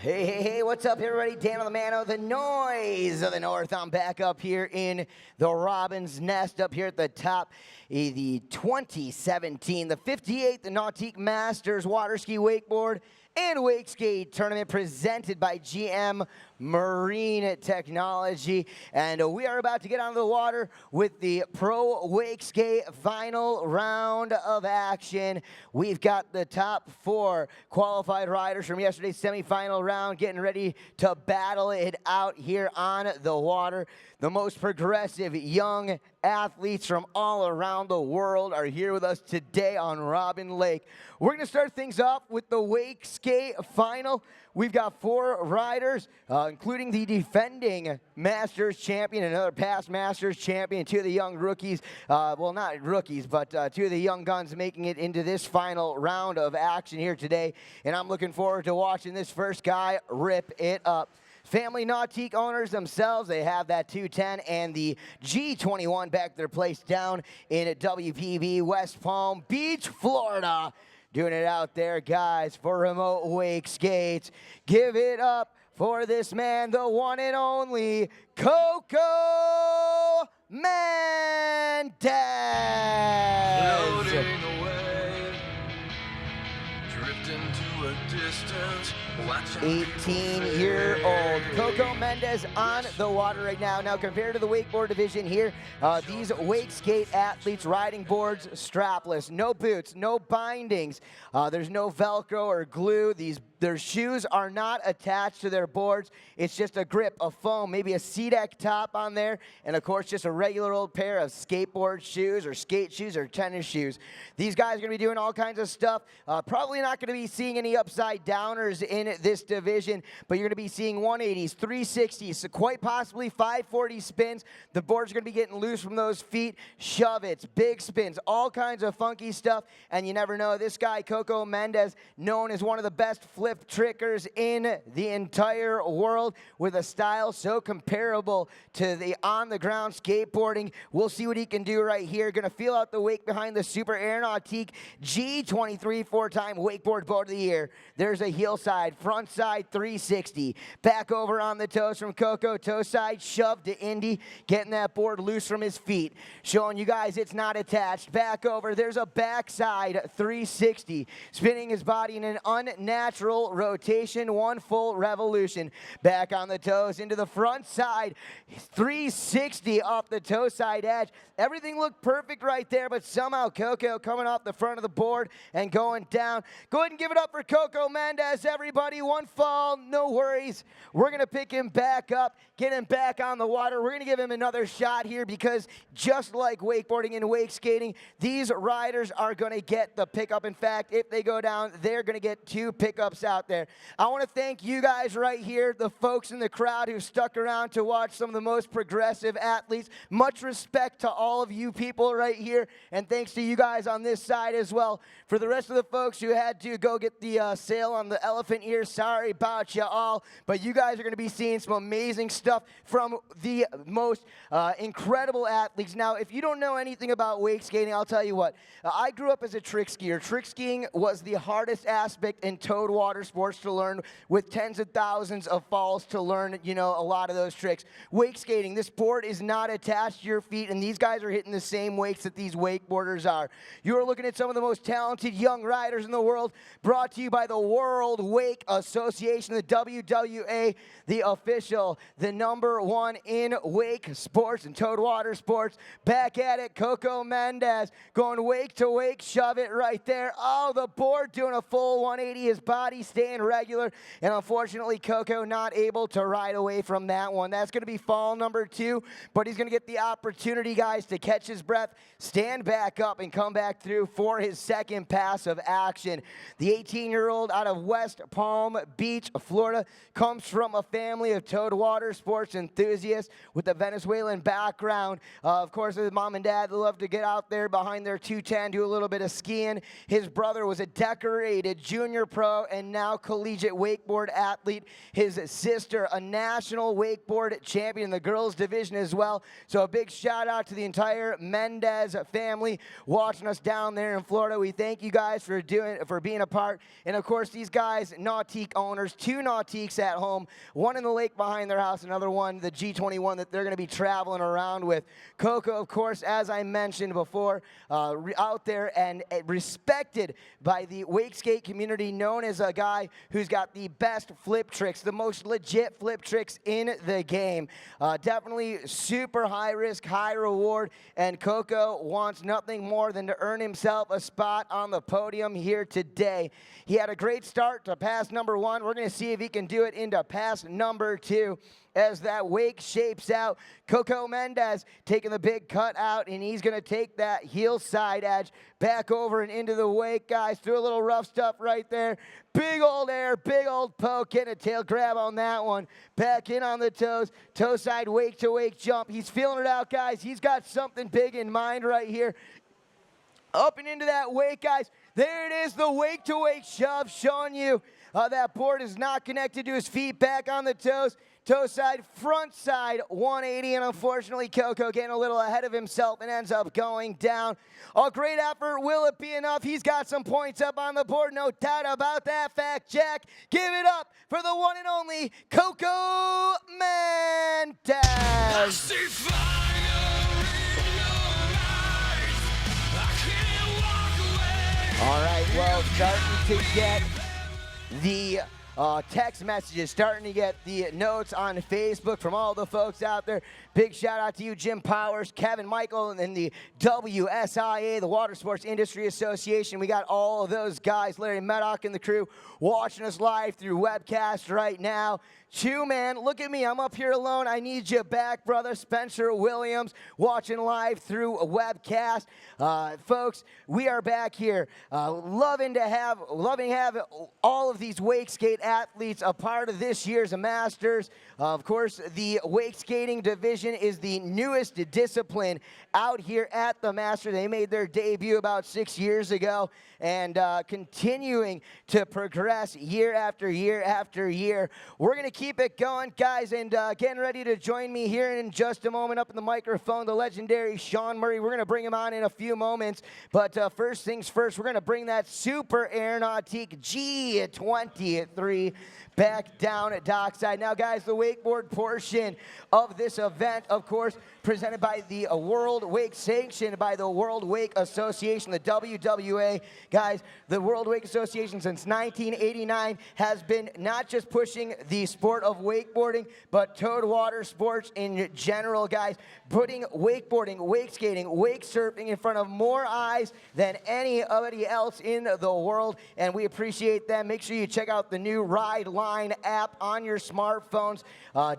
Hey, what's up, everybody? Dan on the Mano, the noise of the North. I'm back up here in the Robin's Nest, up here at the top, the 2017, the 58th Nautique Masters Water Ski Wakeboard and Wakeskate tournament presented by GM Marine Technology. And we are about to get onto the water with the Pro Wakeskate final round of action. We've got the top 4 qualified riders from yesterday's semifinal round getting ready to battle it out here on the water. The most progressive young athletes from all around the world are here with us today on Robin Lake. We're going to start things off with the Wakeskate final. We've got 4 riders, including the defending Masters champion, another past Masters champion, 2 of the young rookies, well, not rookies, but 2 of the young guns making it into this final round of action here today. And I'm looking forward to watching this first guy rip it up. Family Nautique owners themselves, they have that 210 and the G21 back their place down in WPB, West Palm Beach, Florida. Doing it out there, guys, for Remote Wakeskates. Give it up for this man, the one and only Coco Mendez. Floating away, drifting to a distance. 18-year-old Coco Mendez on the water right now. Now, compared to the wakeboard division here, these Wakeskate athletes riding boards strapless, no boots, no bindings. There's no Velcro or glue. Their shoes are not attached to their boards. It's just a grip, a foam, maybe a C-deck top on there, and of course just a regular old pair of skateboard shoes or skate shoes or tennis shoes. These guys are going to be doing all kinds of stuff. Probably not going to be seeing any upside downers in this division, but you're going to be seeing 180s, 360s, so quite possibly 540 spins. The board's going to be getting loose from those feet, shove-its, big spins, all kinds of funky stuff, and you never know. This guy, Coco Mendez, known as one of the best flip trickers in the entire world, with a style so comparable to the on-the-ground skateboarding. We'll see what he can do right here. Going to feel out the wake behind the Super Aeronautique G23 4-time Wakeboard Boat of the Year. There's a heel side, front side 360. Back over on the toes from Coco, toe side shove to Indy, getting that board loose from his feet. Showing you guys it's not attached. Back over, there's a backside 360. Spinning his body in an unnatural rotation, 1 full revolution. Back on the toes into the front side, 360 off the toe side edge. Everything looked perfect right there, but somehow Coco coming off the front of the board and going down. Go ahead and give it up for Coco Mendez, everybody. 1 fall, no worries. We're going to pick him back up, get him back on the water. We're going to give him another shot here because just like wakeboarding and wake skating, these riders are going to get the pickup. In fact, if they go down, they're going to get 2 pickups out there. I want to thank you guys right here, the folks in the crowd who stuck around to watch some of the most progressive athletes. Much respect to all of you people right here, and thanks to you guys on this side as well. For the rest of the folks who had to go get the sale on the elephant ear, sorry about you all, but you guys are going to be seeing some amazing stuff from the most incredible athletes. Now, if you don't know anything about wake skating, I'll tell you what. I grew up as a trick skier. Trick skiing was the hardest aspect in towed water sports to learn, with tens of thousands of falls to learn, you know, a lot of those tricks. Wake skating, this board is not attached to your feet, and these guys are hitting the same wakes that these wakeboarders are. You are looking at some of the most talented young riders in the world, brought to you by the World Wake Association, the WWA, the official, the #1 in wake sports and towed water sports. Back at it, Coco Mendez, going wake to wake, shove it right there. Oh, the board doing a full 180, his body staying regular, and unfortunately Coco not able to ride away from that one. That's going to be fall number 2, but he's going to get the opportunity, guys, to catch his breath, stand back up, and come back through for his second pass of action. The 18-year-old out of West Palm Beach, Florida, comes from a family of towed water sports enthusiasts with a Venezuelan background. Of course, his mom and dad love to get out there behind their 210, do a little bit of skiing. His brother was a decorated junior pro and now collegiate wakeboard athlete. His sister, a national wakeboard champion in the girls division as well. So a big shout out to the entire Mendez family watching us down there in Florida. We thank you guys for being a part. And of course, these guys, Nautique owners, 2 Nautiques at home, one in the lake behind their house, another one, the G21 that they're going to be traveling around with. Coco, of course, as I mentioned before, out there and respected by the Wakeskate community, known as a guy who's got the best flip tricks, the most legit flip tricks in the game. Definitely super high risk, high reward, and Coco wants nothing more than to earn himself a spot on the podium here today. He had a great start to pass number 1. We're going to see if he can do it into pass number 2. As that wake shapes out, Coco Mendez taking the big cut out, and he's going to take that heel side edge back over and into the wake, guys. Threw a little rough stuff right there. Big old air, big old poke, getting a tail grab on that one. Back in on the toes, toe side wake to wake jump. He's feeling it out, guys. He's got something big in mind right here. Up and into that wake, guys. There it is, the wake to wake shove, showing you that board is not connected to his feet. Back on the toes. Toe side, front side, 180, and unfortunately, Coco getting a little ahead of himself and ends up going down. A great effort. Will it be enough? He's got some points up on the board, no doubt about that fact, Jack. Give it up for the one and only Coco Mendez. All right, well, starting to get the text messages, starting to get the notes on Facebook from all the folks out there. Big shout out to you, Jim Powers, Kevin Michael, and the WSIA, the Water Sports Industry Association. We got all of those guys, Larry Meddock and the crew, watching us live through webcast right now. Chew, man, look at me. I'm up here alone. I need you back, brother. Spencer Williams watching live through a webcast. Folks, we are back here. Loving to have all of these Wakeskate athletes a part of this year's Masters. Of course, the wake skating division is the newest discipline out here at the Masters. They made their debut about 6 years ago, and continuing to progress year after year after year. We're going to keep it going, guys, and getting ready to join me here in just a moment up in the microphone, the legendary Sean Murray. We're going to bring him on in a few moments, but first things first, we're going to bring that Super Aeronautique G23 back down at dockside. Now, guys, the wakeboard portion of this event, of course, presented by the World Wake, sanctioned by the World Wake Association, the WWA. Guys, the World Wake Association since 1989 has been not just pushing the sport of wakeboarding, but towed water sports in general, guys, putting wakeboarding, wake skating, wake surfing in front of more eyes than anybody else in the world, and we appreciate them. Make sure you check out the new Ride Line app on your smartphones.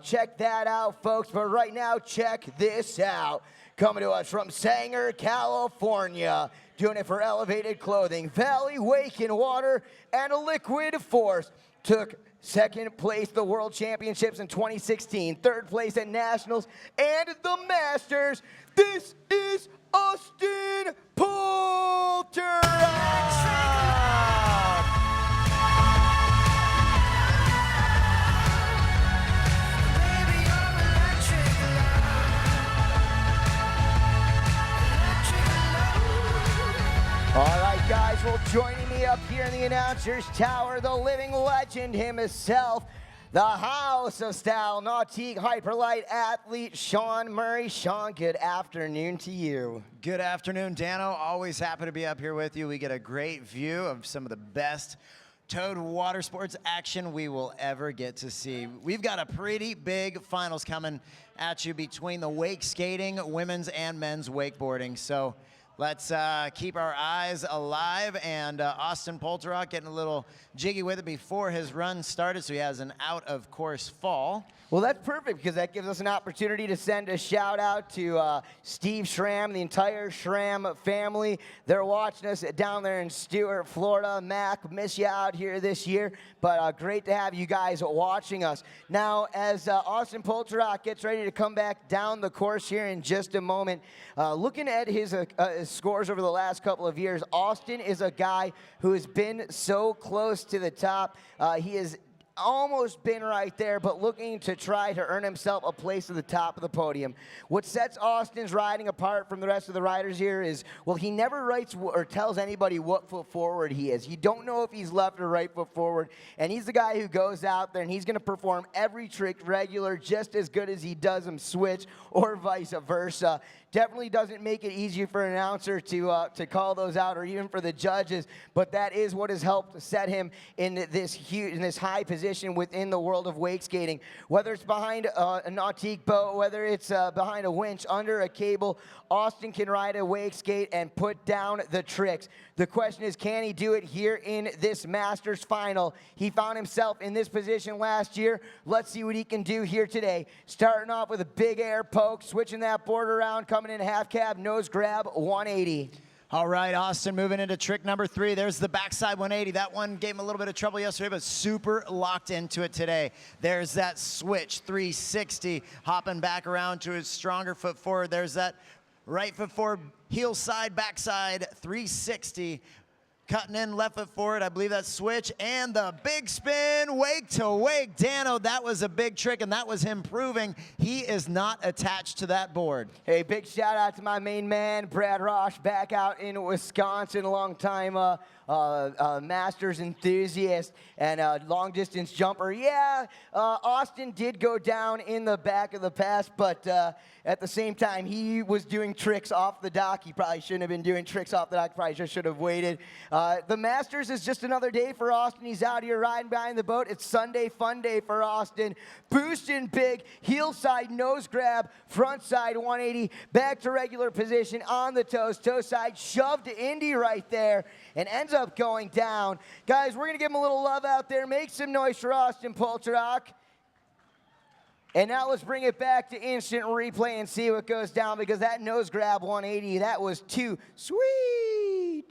Check that out, folks, but right now, check this out. Coming to us from Sanger, California, doing it for Elevated Clothing, Valley Wake and Water, and Liquid Force. Took second place at the World Championships in 2016, third place at Nationals, and the Masters. This is Austin Poulter. All right, guys, well, joining me up here in the announcer's tower, the living legend himself, the House of Style, Nautique Hyperlight athlete, Sean Murray. Sean, good afternoon to you. Good afternoon, Dano. Always happy to be up here with you. We get a great view of some of the best towed water sports action we will ever get to see. We've got a pretty big finals coming at you between the wake skating, women's and men's wakeboarding. So let's keep our eyes alive, and Austin Poulter getting a little jiggy with it before his run started, so he has an out-of-course fall. Well, that's perfect, because that gives us an opportunity to send a shout-out to Steve Schramm, the entire Schramm family. They're watching us down there in Stuart, Florida. Mac, miss you out here this year, but great to have you guys watching us. Now, as Austin Poulter gets ready to come back down the course here in just a moment, looking at his his scores over the last couple of years, Austin is a guy who has been so close to the top. He has almost been right there, but looking to try to earn himself a place at the top of the podium. What sets Austin's riding apart from the rest of the riders here is, well, he never writes or tells anybody what foot forward he is. You don't know if he's left or right foot forward, and he's the guy who goes out there and he's going to perform every trick regular just as good as he does him switch or vice versa. Definitely doesn't make it easier for an announcer to call those out, or even for the judges, but that is what has helped set him in this high position within the world of wake skating. Whether it's behind a nautique boat, whether it's behind a winch, under a cable, Austin can ride a wake skate and put down the tricks. The question is, can he do it here in this Masters final? He found himself in this position last year. Let's see what he can do here today. Starting off with a big air poke, switching that board around, coming in half cab, nose grab, 180. All right, Austin moving into trick number 3. There's the backside 180. That one gave him a little bit of trouble yesterday, but super locked into it today. There's that switch 360, hopping back around to his stronger foot forward. There's that right foot forward, heel side, backside 360. Cutting in left foot forward, I believe that switch, and the big spin, wake to wake. Dano, that was a big trick, and that was him proving he is not attached to that board. Hey, big shout out to my main man, Brad Rosh, back out in Wisconsin, a long time Masters enthusiast and long distance jumper. Yeah, Austin did go down in the back of the pass, but at the same time, he was doing tricks off the dock. He probably shouldn't have been doing tricks off the dock. Probably just should have waited. The Masters is just another day for Austin. He's out here riding behind the boat. It's Sunday fun day for Austin. Boosting big, heel side nose grab, front side 180, back to regular position on the toes. Toe side shoved to Indy right there and ends up going down. Guys, we're going to give him a little love out there. Make some noise for Austin Polterock. And now let's bring it back to instant replay and see what goes down, because that nose grab 180, that was too sweet.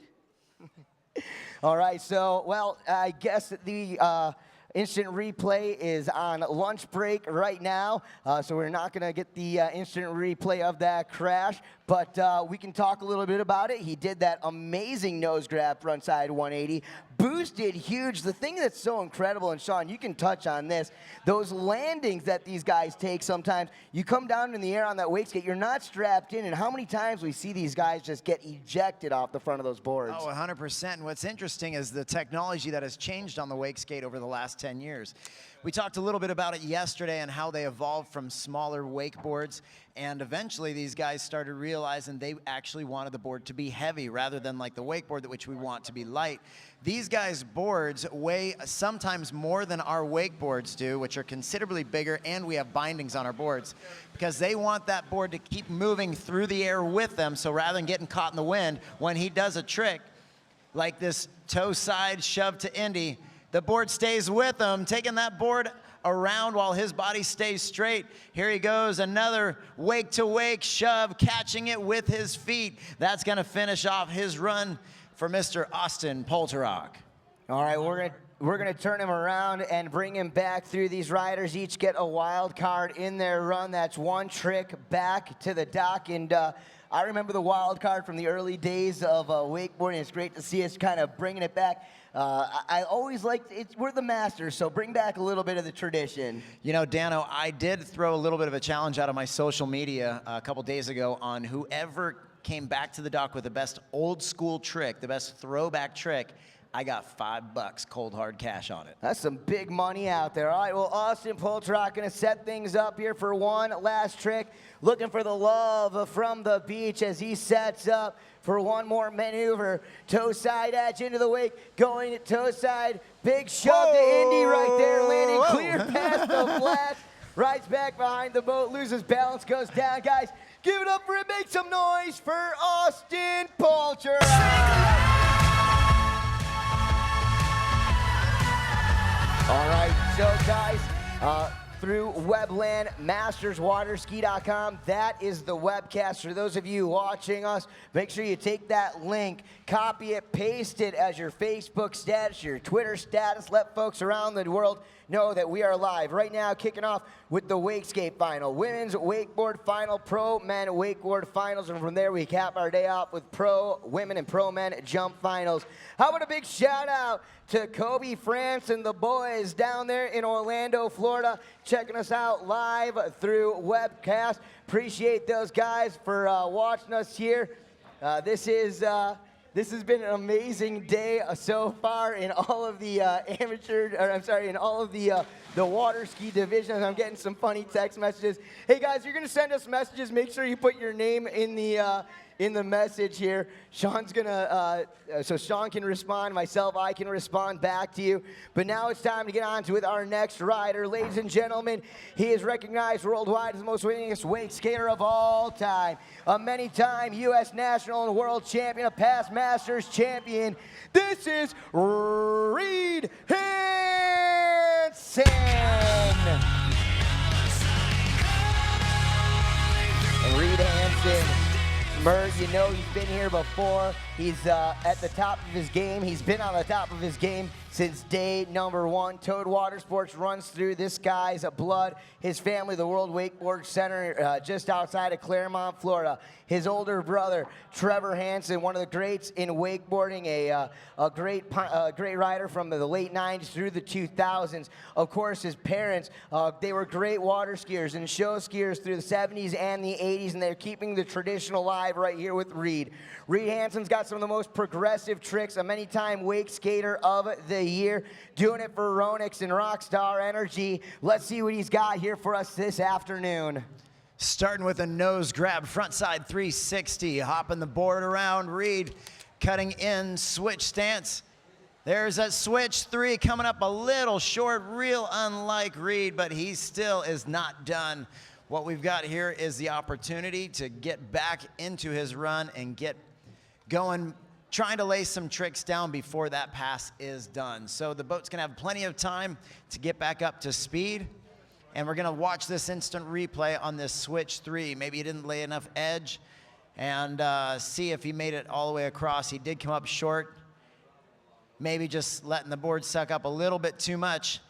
All right, so, well, I guess the instant replay is on lunch break right now, so we're not going to get the instant replay of that crash, but we can talk a little bit about it. He did that amazing nose grab frontside 180, boosted huge. The thing that's so incredible, and Sean, you can touch on this, those landings that these guys take sometimes, you come down in the air on that wake skate, you're not strapped in, and how many times we see these guys just get ejected off the front of those boards. Oh, 100%. And what's interesting is the technology that has changed on the wake skate over the last 10 years. We talked a little bit about it yesterday and how they evolved from smaller wakeboards, and eventually these guys started realizing they actually wanted the board to be heavy rather than like the wakeboard, which we want to be light. These guys' boards weigh sometimes more than our wakeboards do, which are considerably bigger, and we have bindings on our boards, because they want that board to keep moving through the air with them, so rather than getting caught in the wind, when he does a trick like this toe side shove to Indy, the board stays with him, taking that board around while his body stays straight. Here he goes, another wake to wake shove, catching it with his feet. That's going to finish off his run for Mr. Austin Polterock. All right, we're gonna turn him around and bring him back through. These riders each get a wild card in their run. That's one trick back to the dock, and I remember the wild card from the early days of wakeboarding. It's great to see us kind of bringing it back. I always liked it. We're the Masters, so bring back a little bit of the tradition. You know, Dano, I did throw a little bit of a challenge out of my social media a couple days ago on whoever came back to the dock with the best old school trick, the best throwback trick. I got $5 cold hard cash on it. That's some big money out there. All right, well, Austin Polterock going to set things up here for one last trick. Looking for the love from the beach as he sets up for one more maneuver. Toe side edge into the wake, going to toe side. Big shove to Indy right there, landing clear past the flat. Rides back behind the boat, loses balance, goes down. Guys, give it up for it. Make some noise for Austin Polterock. All right, so guys, through Webland, masterswaterski.com. That is the webcast. For those of you watching us, make sure you take that link, copy it, paste it as your Facebook status, your Twitter status. Let folks around the world know that we are live. Right now, kicking off with the Wakeskate final. Women's wakeboard final, pro men wakeboard finals, and from there we cap our day off with pro women and pro men jump finals. How about a big shout out to Kobe, France, and the boys down there in Orlando, Florida, checking us out live through webcast. Appreciate those guys for watching us here. This has been an amazing day so far in all of the in all of the water ski divisions. I'm getting some funny text messages. Hey guys, you're gonna send us messages. Make sure you put your name in the message here. Sean's gonna, so Sean can respond, myself, I can respond back to you. But now it's time to get on to with our next rider. Ladies and gentlemen, he is recognized worldwide as the most winningest wake skater of all time. A many-time U.S. national and world champion, a past Masters champion. This is Reed Hansen. Reed Hansen. Mert, you know he's been here before. He's at the top of his game. He's been on the top of his game since day number one. Toad Water Sports runs through this guy's blood. His family, the World Wakeboard Center, just outside of Claremont, Florida. His older brother, Trevor Hansen, one of the greats in wakeboarding, a great rider from the late 90s through the 2000s. Of course, his parents, they were great water skiers and show skiers through the 70s and the 80s, and they're keeping the tradition alive right here with Reed. Reed Hansen's got some of the most progressive tricks, a many-time wake skater of the year, doing it for Ronix and Rockstar Energy. Let's see what he's got here for us this afternoon. Starting with a nose grab, frontside 360, hopping the board around. Reed cutting in, switch stance. There's that switch three coming up a little short, real unlike Reed, but he still is not done. What we've got here is the opportunity to get back into his run and get going, trying to lay some tricks down before that pass is done. So the boat's gonna have plenty of time to get back up to speed. And we're gonna watch this instant replay on this switch three. Maybe he didn't lay enough edge, and see if he made it all the way across. He did come up short. Maybe just letting the board suck up a little bit too much.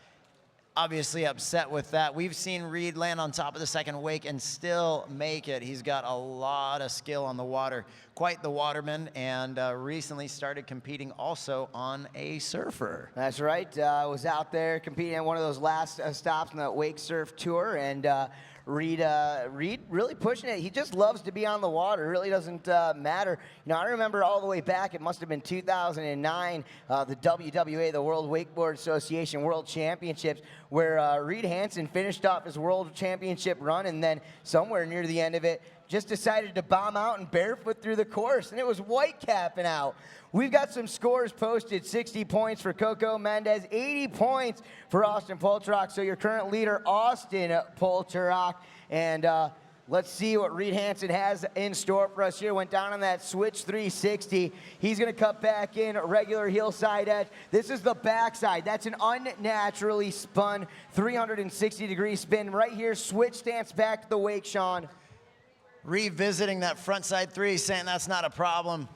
Obviously upset with that. We've seen Reed land on top of the second wake and still make it. He's got a lot of skill on the water. Quite the waterman, and recently started competing also on a surfer. That's right. I was out there competing on one of those last stops on that wake surf tour, and Reed really pushing it. He just loves to be on the water. It really doesn't matter. You know, I remember all the way back, it must have been 2009, the WWA, the World Wakeboard Association World Championships, where Reed Hansen finished off his World Championship run, and then somewhere near the end of it, just decided to bomb out and barefoot through the course, and it was white capping out. We've got some scores posted. 60 points for Coco Mendez, 80 points for Austin Polterock. So your current leader, Austin Polterock. And let's see what Reed Hansen has in store for us here. Went down on that switch 360. He's gonna cut back in, regular heel side edge. This is the backside. That's an unnaturally spun 360-degree spin. Right here, switch stance back to the wake, Sean. Revisiting that frontside three, saying that's not a problem.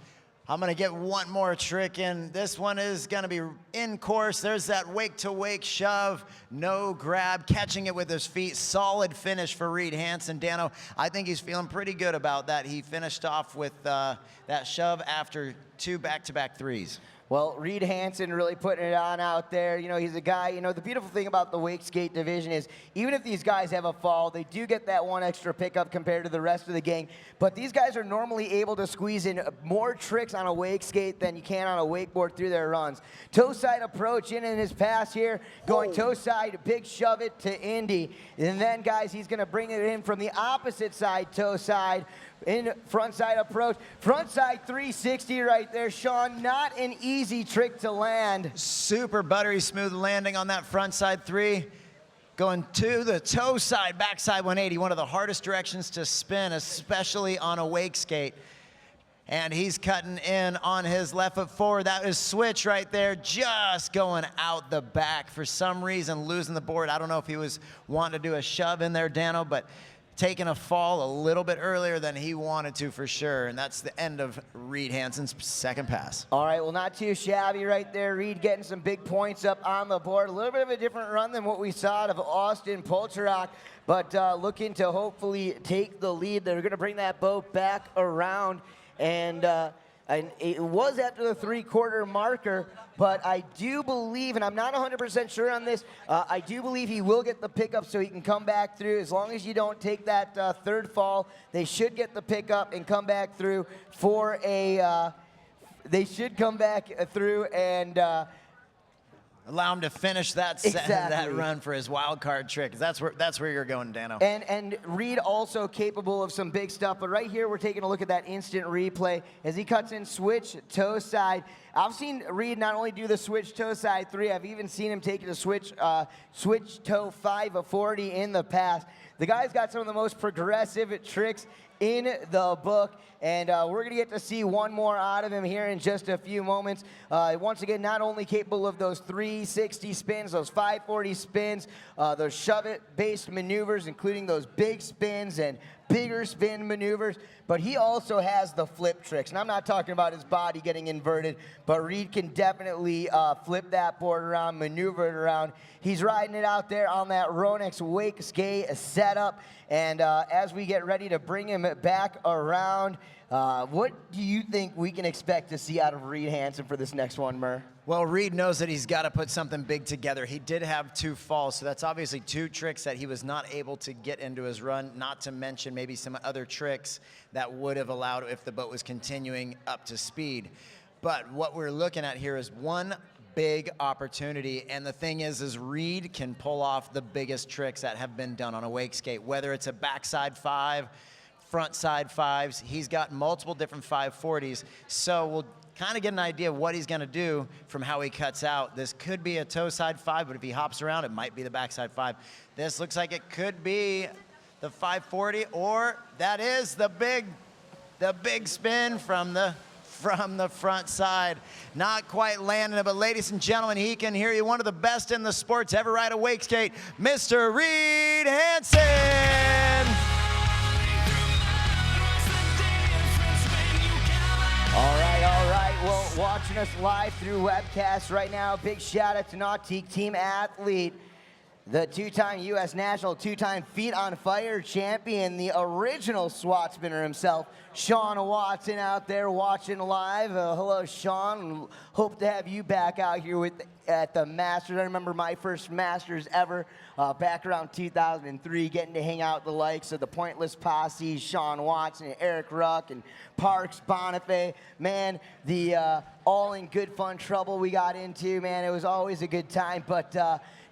I'm gonna get one more trick in. This one is gonna be in course. There's that wake-to-wake shove, no grab, catching it with his feet. Solid finish for Reed Hansen. Dano, I think he's feeling pretty good about that. He finished off with that shove after 2 back-to-back threes. Well, Reed Hansen really putting it on out there. You know, he's a guy, you know, the beautiful thing about the Wakeskate division is even if these guys have a fall, they do get that one extra pickup compared to the rest of the gang. But these guys are normally able to squeeze in more tricks on a Wakeskate than you can on a wakeboard through their runs. Toe side approach in his pass here, going toe side, big shove it to Indy. And then, guys, he's going to bring it in from the opposite side, toe side. In front side approach, front side 360 right there, Sean. Not an easy trick to land. Super buttery smooth landing on that front side three. Going to the toe side, backside 180, one of the hardest directions to spin, especially on a wake skate. And he's cutting in on his left foot forward. That is switch right there, just going out the back. For some reason, losing the board. I don't know if he was wanting to do a shove in there, Dano, but taking a fall a little bit earlier than he wanted to for sure. And that's the end of Reed Hansen's second pass. All right, well, not too shabby right there. Reed getting some big points up on the board. A little bit of a different run than what we saw out of Austin Polcherock, but looking to hopefully take the lead. They're going to bring that boat back around. And it was after the three-quarter marker, but I do believe, and I'm not 100% sure on this, I do believe he will get the pickup so he can come back through. As long as you don't take that third fall, they should get the pickup and come back through for a, they should come back through and allow him to finish that that run for his wild card trick. That's where you're going, Dano. And Reed also capable of some big stuff. But right here, we're taking a look at that instant replay as he cuts in switch toe side. I've seen Reed not only do the switch toe side 3, I've even seen him take it to switch toe 540 in the past. The guy's got some of the most progressive tricks in the book, and we're going to get to see one more out of him here in just a few moments. Once again, not only capable of those 360 spins, those 540 spins, those shove-it-based maneuvers, including those big spins and bigger spin maneuvers, but he also has the flip tricks. And I'm not talking about his body getting inverted, but Reed can definitely flip that board around, maneuver it around. He's riding it out there on that Ronex Wakeskate setup. And as we get ready to bring him back around, what do you think we can expect to see out of Reed Hansen for this next one, Murr? Well, Reed knows that he's got to put something big together. He did have 2 falls, so that's obviously 2 tricks that he was not able to get into his run, not to mention maybe some other tricks that would have allowed if the boat was continuing up to speed. But what we're looking at here is one big opportunity, and the thing is Reed can pull off the biggest tricks that have been done on a wake skate, whether it's a backside 5, front side 5s. He's got multiple different 540s, so we'll kind of get an idea of what he's going to do from how he cuts out. This could be a toe side 5, but if he hops around, it might be the backside 5. This looks like it could be the 540, or that is the big spin from the front side. Not quite landing it, but ladies and gentlemen, he can hear you. One of the best in the sport to ever ride a wake skate, Mr. Reed Hansen. All right. Well, watching us live through webcast right now, big shout out to Nautique Team Athlete, the 2-time U.S. National, 2-time Feet on Fire champion, the original SWAT spinner himself, Sean Watson, out there watching live. Hello, Sean. Hope to have you back out here at the Masters. I remember my first Masters ever back around 2003, getting to hang out with the likes of the Pointless Posse, Sean Watson, and Eric Ruck, and Parks Bonifay. Man, the all in good fun trouble we got into, man, it was always a good time. But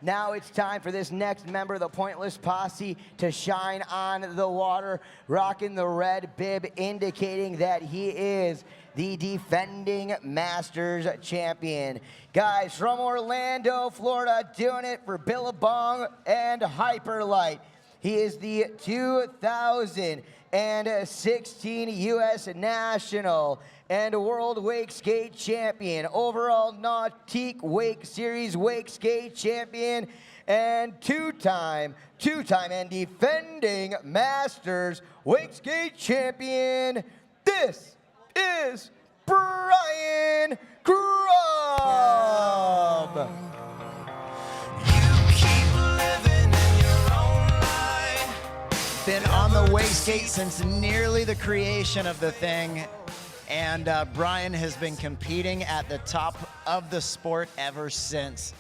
now it's time for this next member of the Pointless Posse to shine on the water, rocking the red bib, indicating that he is the defending Masters champion. Guys from Orlando, Florida, doing it for Billabong and Hyperlight. He is the 2016 U.S. National and World Wake Skate Champion, overall Nautique Wake Series Wake Skate Champion, and two-time and defending Masters Wake Skate Champion. This is Brian Grubb. Been on the wake skate since nearly the creation of the thing, and Brian has been competing at the top of the sport ever since.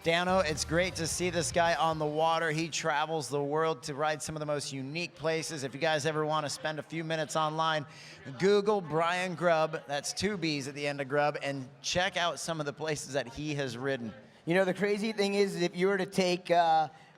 Dano, it's great to see this guy on the water. He travels the world to ride some of the most unique places. If you guys ever want to spend a few minutes online, Google Brian Grubb, that's 2 B's at the end of Grubb, and check out some of the places that he has ridden. You know, the crazy thing is if you were to take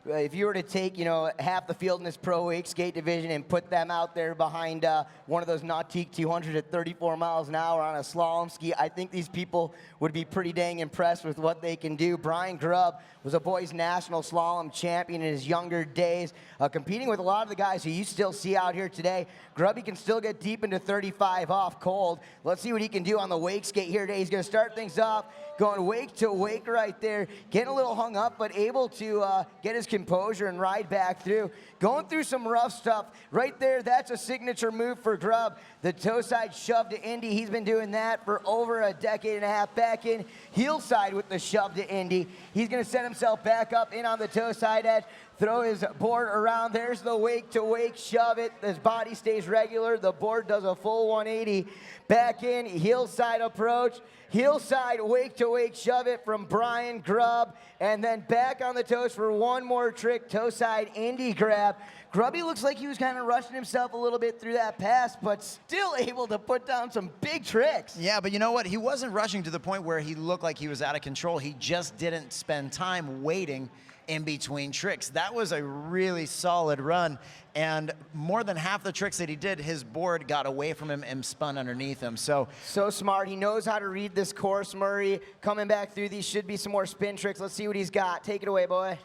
if you were to take, half the field in this pro wake skate division and put them out there behind one of those Nautique 200 at 34 miles an hour on a slalom ski, I think these people would be pretty dang impressed with what they can do. Brian Grubb was a boys national slalom champion in his younger days, competing with a lot of the guys who you still see out here today. Grubby can still get deep into 35 off cold. Let's see what he can do on the wake skate here today. He's going to start things off going wake to wake right there, getting a little hung up, but able to get his composure and ride back through. Going through some rough stuff right there. That's a signature move for Grubb. The toe side shove to Indy. He's been doing that for over a decade and a half. Back in heel side with the shove to Indy. He's going to set himself back up in on the toe side edge. Throw his board around. There's the wake to wake, shove it. His body stays regular. The board does a full 180. Back in, heel side approach. Heel side, wake to wake, shove it from Brian Grubb. And then back on the toes for one more trick, toe side Indy grab. Grubby looks like he was kind of rushing himself a little bit through that pass, but still able to put down some big tricks. Yeah, but you know what? He wasn't rushing to the point where he looked like he was out of control. He just didn't spend time waiting in between tricks. That was a really solid run, and more than half the tricks that he did, his board got away from him and spun underneath him. So smart. He knows how to read this course, Murray. Coming back through these should be some more spin tricks. Let's see what he's got. Take it away, boy.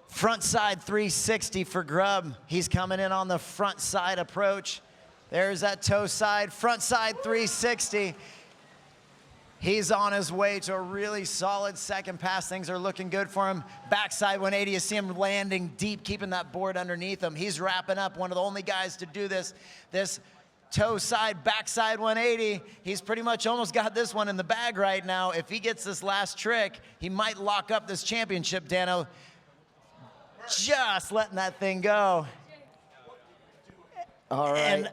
Front side 360 for Grubb. He's coming in on the front side approach. There's that toe side, front side 360. He's on his way to a really solid second pass. Things are looking good for him. Backside 180, you see him landing deep, keeping that board underneath him. He's wrapping up, one of the only guys to do this toe side, backside 180. He's pretty much almost got this one in the bag right now. If he gets this last trick, he might lock up this championship, Dano. Just letting that thing go. All right.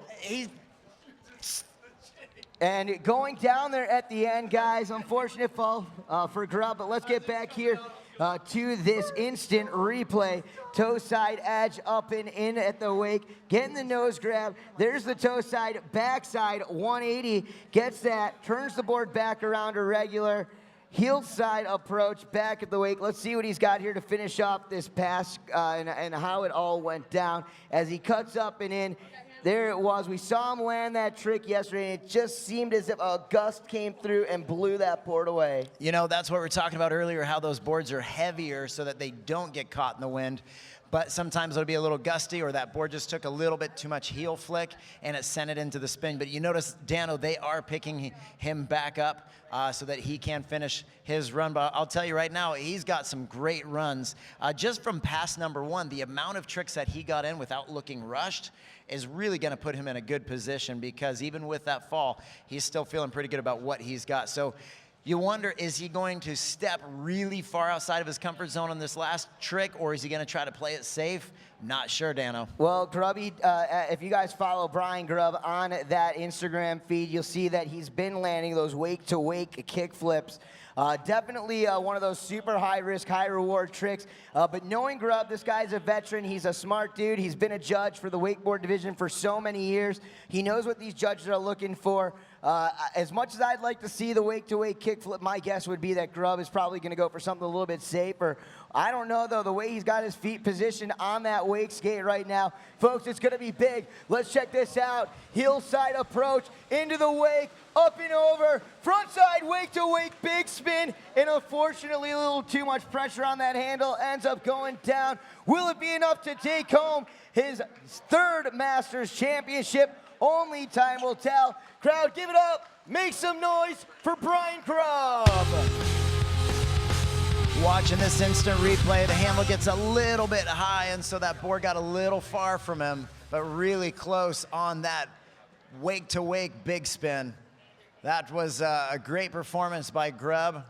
And going down there at the end, guys, unfortunate fall for Grubb, but let's get back here to this instant replay. Toe side edge up and in at the wake, getting the nose grab. There's the toe side, backside 180, gets that, turns the board back around to regular. Heel side approach back at the wake. Let's see what he's got here to finish off this pass and how it all went down as he cuts up and in. There it was. We saw him land that trick yesterday, and it just seemed as if a gust came through and blew that board away. You know, that's what we were talking about earlier, how those boards are heavier so that they don't get caught in the wind. But sometimes it'll be a little gusty, or that board just took a little bit too much heel flick and it sent it into the spin. But you notice, Dano, they are picking him back up so that he can finish his run. But I'll tell you right now, he's got some great runs. Just from pass number one, the amount of tricks that he got in without looking rushed is really going to put him in a good position, because even with that fall, he's still feeling pretty good about what he's got. So you wonder, is he going to step really far outside of his comfort zone on this last trick, or is he going to try to play it safe? Not sure, Dano. Well, Grubby, if you guys follow Brian Grubb on that Instagram feed, you'll see that he's been landing those wake-to-wake kick flips. Definitely one of those super high-risk, high-reward tricks. But knowing Grubb, this guy's a veteran. He's a smart dude. He's been a judge for the wakeboard division for so many years. He knows what these judges are looking for. As much as I'd like to see the wake-to-wake kickflip, my guess would be that Grubb is probably going to go for something a little bit safer. I don't know, though, the way he's got his feet positioned on that wake skate right now. Folks, it's going to be big. Let's check this out. Heel side approach into the wake, up and over, front side wake-to-wake, big spin, and unfortunately a little too much pressure on that handle, ends up going down. Will it be enough to take home his third Masters Championship? Only time will tell. Crowd, give it up. Make some noise for Brian Grubb. Watching this instant replay, the handle gets a little bit high, and so that board got a little far from him, but really close on that wake-to-wake big spin. That was a great performance by Grubb.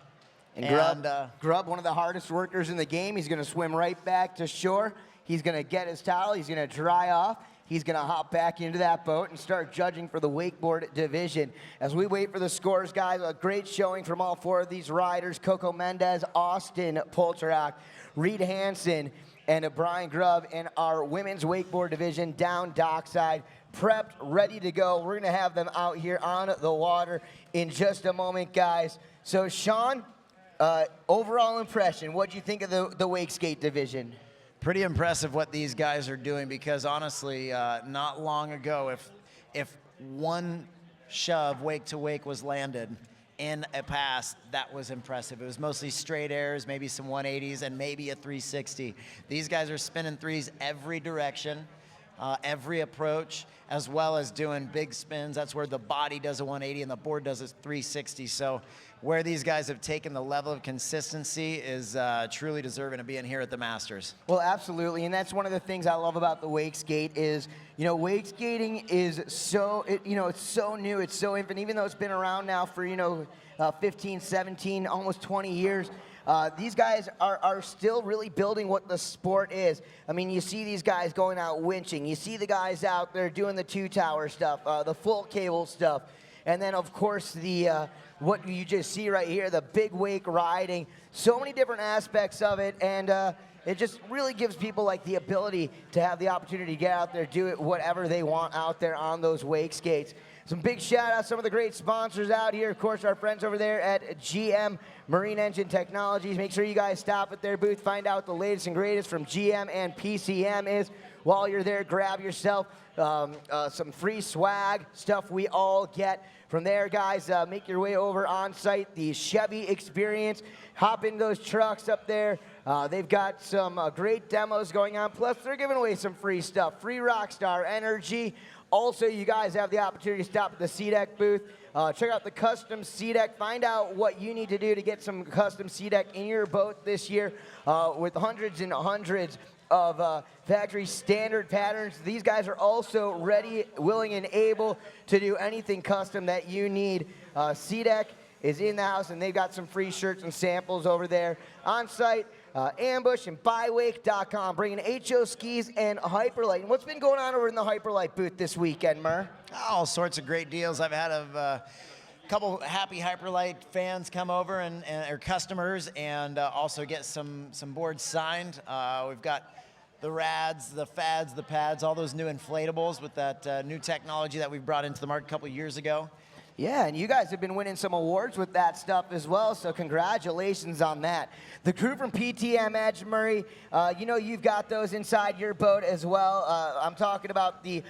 And Grubb, one of the hardest workers in the game. He's going to swim right back to shore. He's going to get his towel. He's going to dry off. He's going to hop back into that boat and start judging for the wakeboard division. As we wait for the scores, guys, a great showing from all four of these riders: Coco Mendez, Austin Polterak, Reed Hansen, and Brian Grubb in our women's wakeboard division down dockside, prepped, ready to go. We're going to have them out here on the water in just a moment, guys. So, Sean, overall impression, what do you think of the Wakeskate division? Pretty impressive what these guys are doing, because honestly, not long ago, if one shove wake to wake was landed in a pass, that was impressive. It was mostly straight airs, maybe some 180s, and maybe a 360. These guys are spinning threes every direction, every approach, as well as doing big spins. That's where the body does a 180 and the board does a 360. So where these guys have taken the level of consistency is truly deserving of being here at the Masters. Well, absolutely, and that's one of the things I love about the Wakeskate is, wake skating is so, it's so new, it's so infant, even though it's been around now for, 15, 17, almost 20 years. These guys are still really building what the sport is. I mean, you see these guys going out winching. You see the guys out there doing the two-tower stuff, the full cable stuff. And then, of course, the what you just see right here, the big wake riding. So many different aspects of it, and it just really gives people like the ability to have the opportunity to get out there, do it whatever they want out there on those wake skates. Some big shout outs, some of the great sponsors out here. Of course, our friends over there at GM Marine Engine Technologies. Make sure you guys stop at their booth, find out the latest and greatest from GM and PCM is. While you're there, grab yourself some free swag, stuff we all get. From there, guys, make your way over on site, the Chevy Experience. Hop in those trucks up there. They've got some great demos going on. Plus, they're giving away some free stuff. Free Rockstar Energy. Also, you guys have the opportunity to stop at the C-Deck booth. Check out the custom C-Deck. Find out what you need to do to get some custom C-Deck in your boat this year with hundreds and hundreds of factory standard patterns. These guys are also ready, willing, and able to do anything custom that you need. C-Deck is in the house, and they've got some free shirts and samples over there on site. Ambush and buywake.com, bringing HO skis and Hyperlight. And what's been going on over in the Hyperlight booth this weekend, Mur? All sorts of great deals. I've had a couple happy Hyperlight fans come over and or customers, and also get some boards signed. We've got the rads, the fads, the pads, all those new inflatables with that new technology that we brought into the market a couple years ago. Yeah, and you guys have been winning some awards with that stuff as well, so congratulations on that. The crew from PTM Edge, Murray, you've got those inside your boat as well. I'm talking about the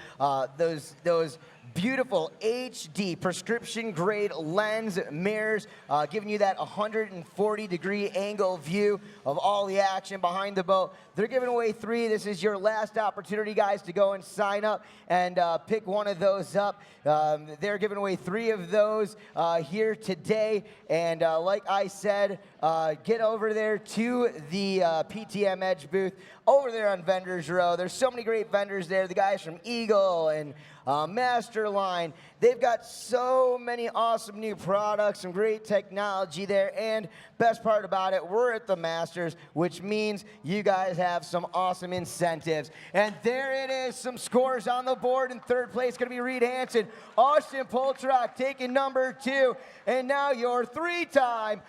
those beautiful HD prescription grade lens mirrors, giving you that 140-degree angle view of all the action behind the boat. They're giving away 3. This is your last opportunity, guys, to go and sign up and pick one of those up. They're giving away 3 of those here today. And like I said, get over there to the PTM Edge booth over there on Vendors Row. There's so many great vendors there. The guys from Eagle and Masterline. They've got so many awesome new products, some great technology there, and best part about it, we're at the Masters, which means you guys have some awesome incentives. And there it is, some scores on the board. In third place, going to be Reed Hansen. Austin Poltrock taking number 2. And now your three-time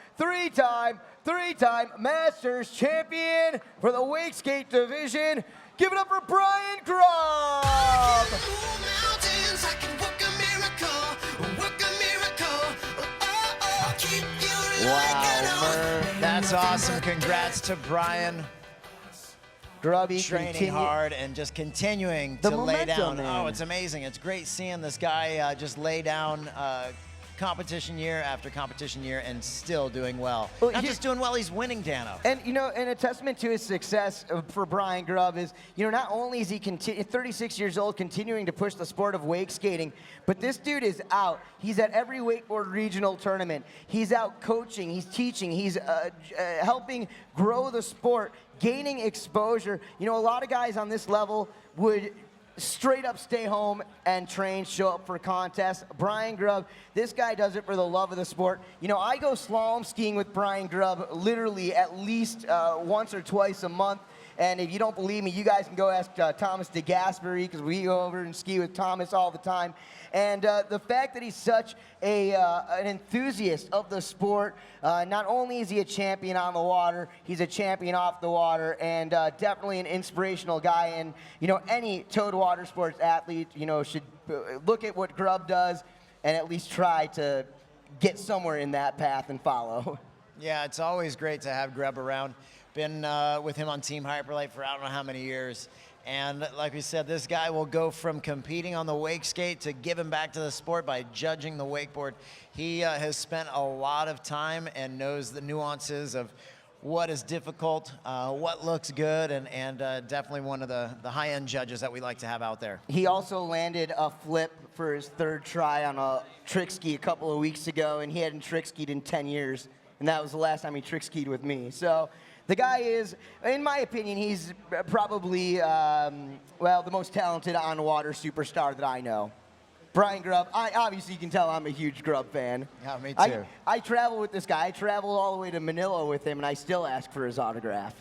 Masters champion for the Wakeskate division. Give it up for Brian Grubb! Wow, that's awesome. Congrats to Brian. Grubby training hard and just continuing the to lay down. man. Oh, it's amazing. It's great seeing this guy just lay down competition year after competition year and still doing well. Not just doing well, he's winning, Dano. And, and a testament to his success for Brian Grubb is, not only is he 36 years old, continuing to push the sport of wake skating, but this dude is out. He's at every wakeboard regional tournament. He's out coaching, he's teaching, he's helping grow the sport, gaining exposure. A lot of guys on this level would straight up stay home and train, show up for contests. Brian Grubb, this guy does it for the love of the sport. I go slalom skiing with Brian Grubb literally at least once or twice a month. And if you don't believe me, you guys can go ask Thomas DeGasperi, because we go over and ski with Thomas all the time. And the fact that he's such an enthusiast of the sport, not only is he a champion on the water, he's a champion off the water, and definitely an inspirational guy. And, any towed water sports athlete, should look at what Grubb does and at least try to get somewhere in that path and follow. Yeah, it's always great to have Grubb around. Been with him on Team Hyperlight for I don't know how many years. And like we said, this guy will go from competing on the wake skate to giving back to the sport by judging the wakeboard. He has spent a lot of time and knows the nuances of what is difficult, what looks good, and definitely one of the high-end judges that we like to have out there. He also landed a flip for his third try on a trick ski a couple of weeks ago, and he hadn't trick skied in 10 years, and that was the last time he trick skied with me. So the guy is, in my opinion, he's probably, well, the most talented on-water superstar that I know. Brian Grubb, obviously you can tell I'm a huge Grubb fan. Yeah, me too. I travel with this guy. I traveled all the way to Manila with him, and I still ask for his autograph.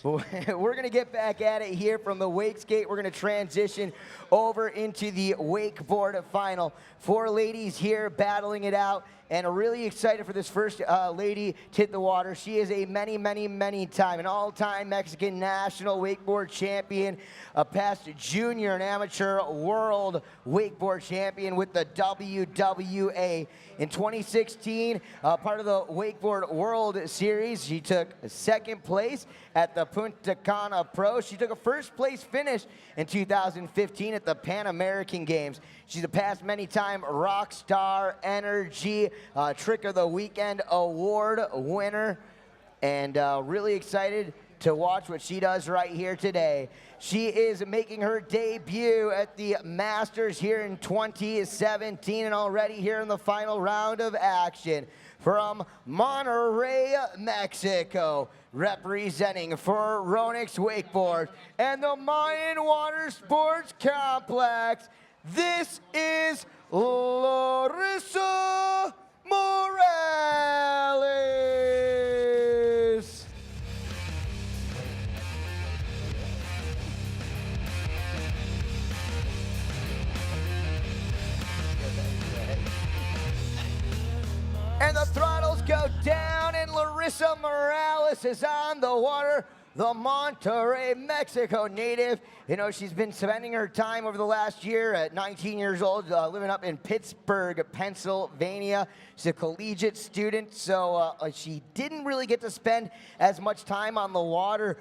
We're going to get back at it here from the Wakeskate. We're going to transition over into the wakeboard final. 4 ladies here battling it out, and really excited for this first lady to hit the water. She is a many-time, an all-time Mexican national wakeboard champion, a past junior and amateur world wakeboard champion with the WWA. In 2016, part of the Wakeboard World Series, she took second place at the Punta Cana Pro. She took a first place finish in 2015 at the Pan American Games. She's a past many-time rock star, energy, Trick of the Weekend award winner, and really excited to watch what she does right here today. She is making her debut at the Masters here in 2017 and already here in the final round of action. From Monterrey, Mexico, representing for Ronix Wakeboard and the Mayan Water Sports Complex, this is Larissa Morales. And the throttles go down, and Larissa Morales is on the water. The Monterrey, Mexico native. You know, she's been spending her time over the last year at 19 years old, living up in Pittsburgh, Pennsylvania. She's a collegiate student, so she didn't really get to spend as much time on the water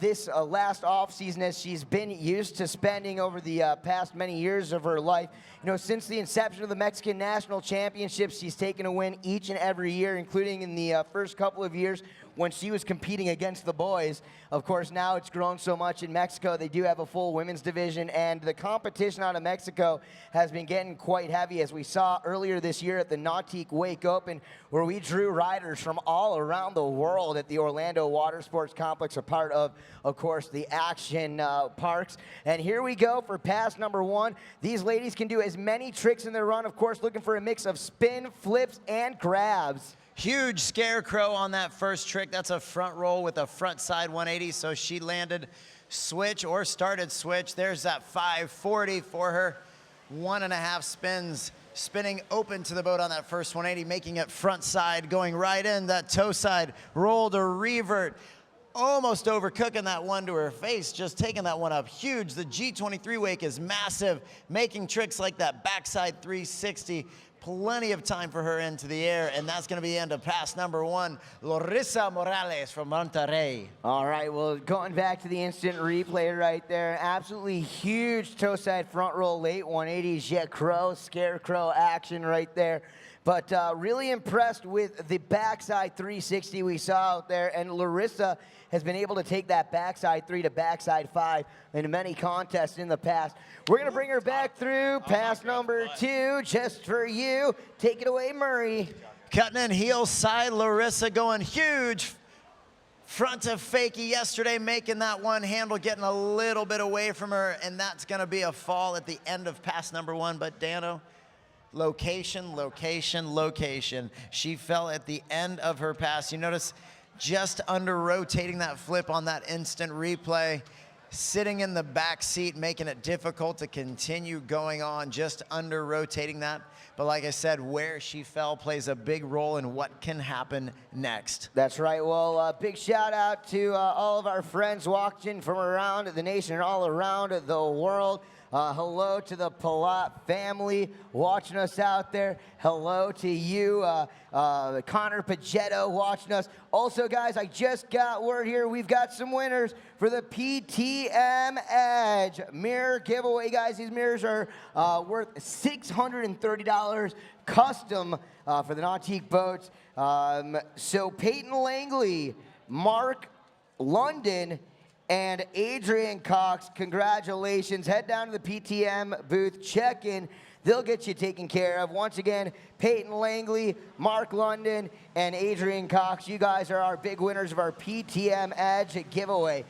this last off season as she's been used to spending over the past many years of her life. You know, since the inception of the Mexican National Championships, she's taken a win each and every year, including in the first couple of years when she was competing against the boys. Of course, now it's grown so much in Mexico. They do have a full women's division, and the competition out of Mexico has been getting quite heavy, as we saw earlier this year at the Nautique Wake Open, where we drew riders from all around the world at the Orlando Water Sports Complex, a part of course, the Action Parks. And here we go for pass number 1. These ladies can do as many tricks in their run, of course, looking for a mix of spin, flips, and grabs. Huge scarecrow on that first trick. That's a front roll with a front side 180. So she landed switch or started switch. There's that 540 for her. 1.5 spins, spinning open to the boat on that first 180, making it front side, going right in. That toe side roll to revert. Almost overcooking that one to her face, just taking that one up huge. The G23 wake is massive, making tricks like that backside 360. Plenty of time for her into the air, and that's going to be the end of pass number 1. Larissa Morales from Monterrey. All right, well, going back to the instant replay right there, absolutely huge toe side front roll, late 180, jet crow, scarecrow action right there. But really impressed with the backside 360 we saw out there, and Larissa has been able to take that backside 3 to backside 5 in many contests in the past. We're going to bring her back through pass number 2 just for you. Take it away, Murray. Cutting in heel side, Larissa going huge. Front of fakie yesterday, making that one handle, getting a little bit away from her, and that's going to be a fall at the end of pass number 1. But Dano, location, location, location. She fell at the end of her pass. You notice just under rotating that flip on that instant replay, sitting in the back seat, making it difficult to continue going on, just under rotating that. But like I said, where she fell plays a big role in what can happen next. That's right. Well, big shout out to all of our friends watching from around the nation and all around the world. Hello to the Palat family watching us out there. Hello to you, Connor Pagetto watching us. Also, guys, I just got word here. We've got some winners for the PTM Edge mirror giveaway, guys. These mirrors are worth $630 custom for the Nautique boats. So Peyton Langley, Mark London, and Adrian Cox, congratulations. Head down to the PTM booth, check in. They'll get you taken care of. Once again, Peyton Langley, Mark London, and Adrian Cox. You guys are our big winners of our PTM Edge giveaway.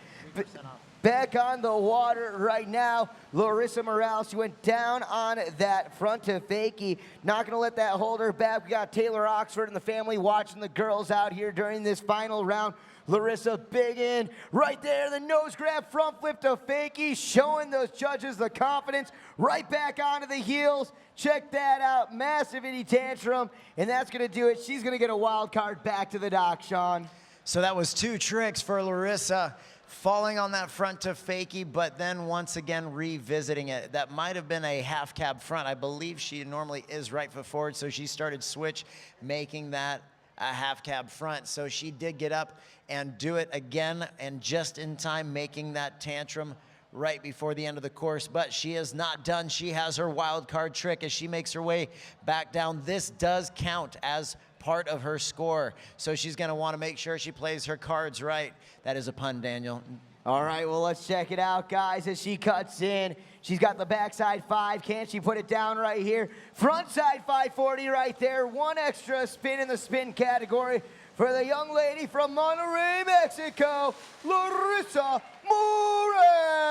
Back on the water right now, Larissa Morales. She went down on that front to fakie. Not going to let that hold her back. We got Taylor Oxford and the family watching the girls out here during this final round. Larissa big in right there, the nose grab, front flip to fakie, showing those judges the confidence. Right back onto the heels. Check that out, massive itty tantrum, and that's going to do it. She's going to get a wild card back to the dock, Sean. So that was 2 tricks for Larissa, falling on that front to fakie, but then once again revisiting it. That might have been a half cab front. I believe she normally is right foot forward, so she started switch, making that a half cab front. So she did get up and do it again, and just in time, making that tantrum right before the end of the course. But she is not done. She has her wild card trick as she makes her way back down. This does count as part of her score, so she's going to want to make sure she plays her cards right. That is a pun, Daniel. All right, well, let's check it out, guys, as she cuts in. She's got the backside 5. Can she put it down right here? Frontside 540 right there. 1 extra spin in the spin category for the young lady from Monterrey, Mexico, Larissa Morales.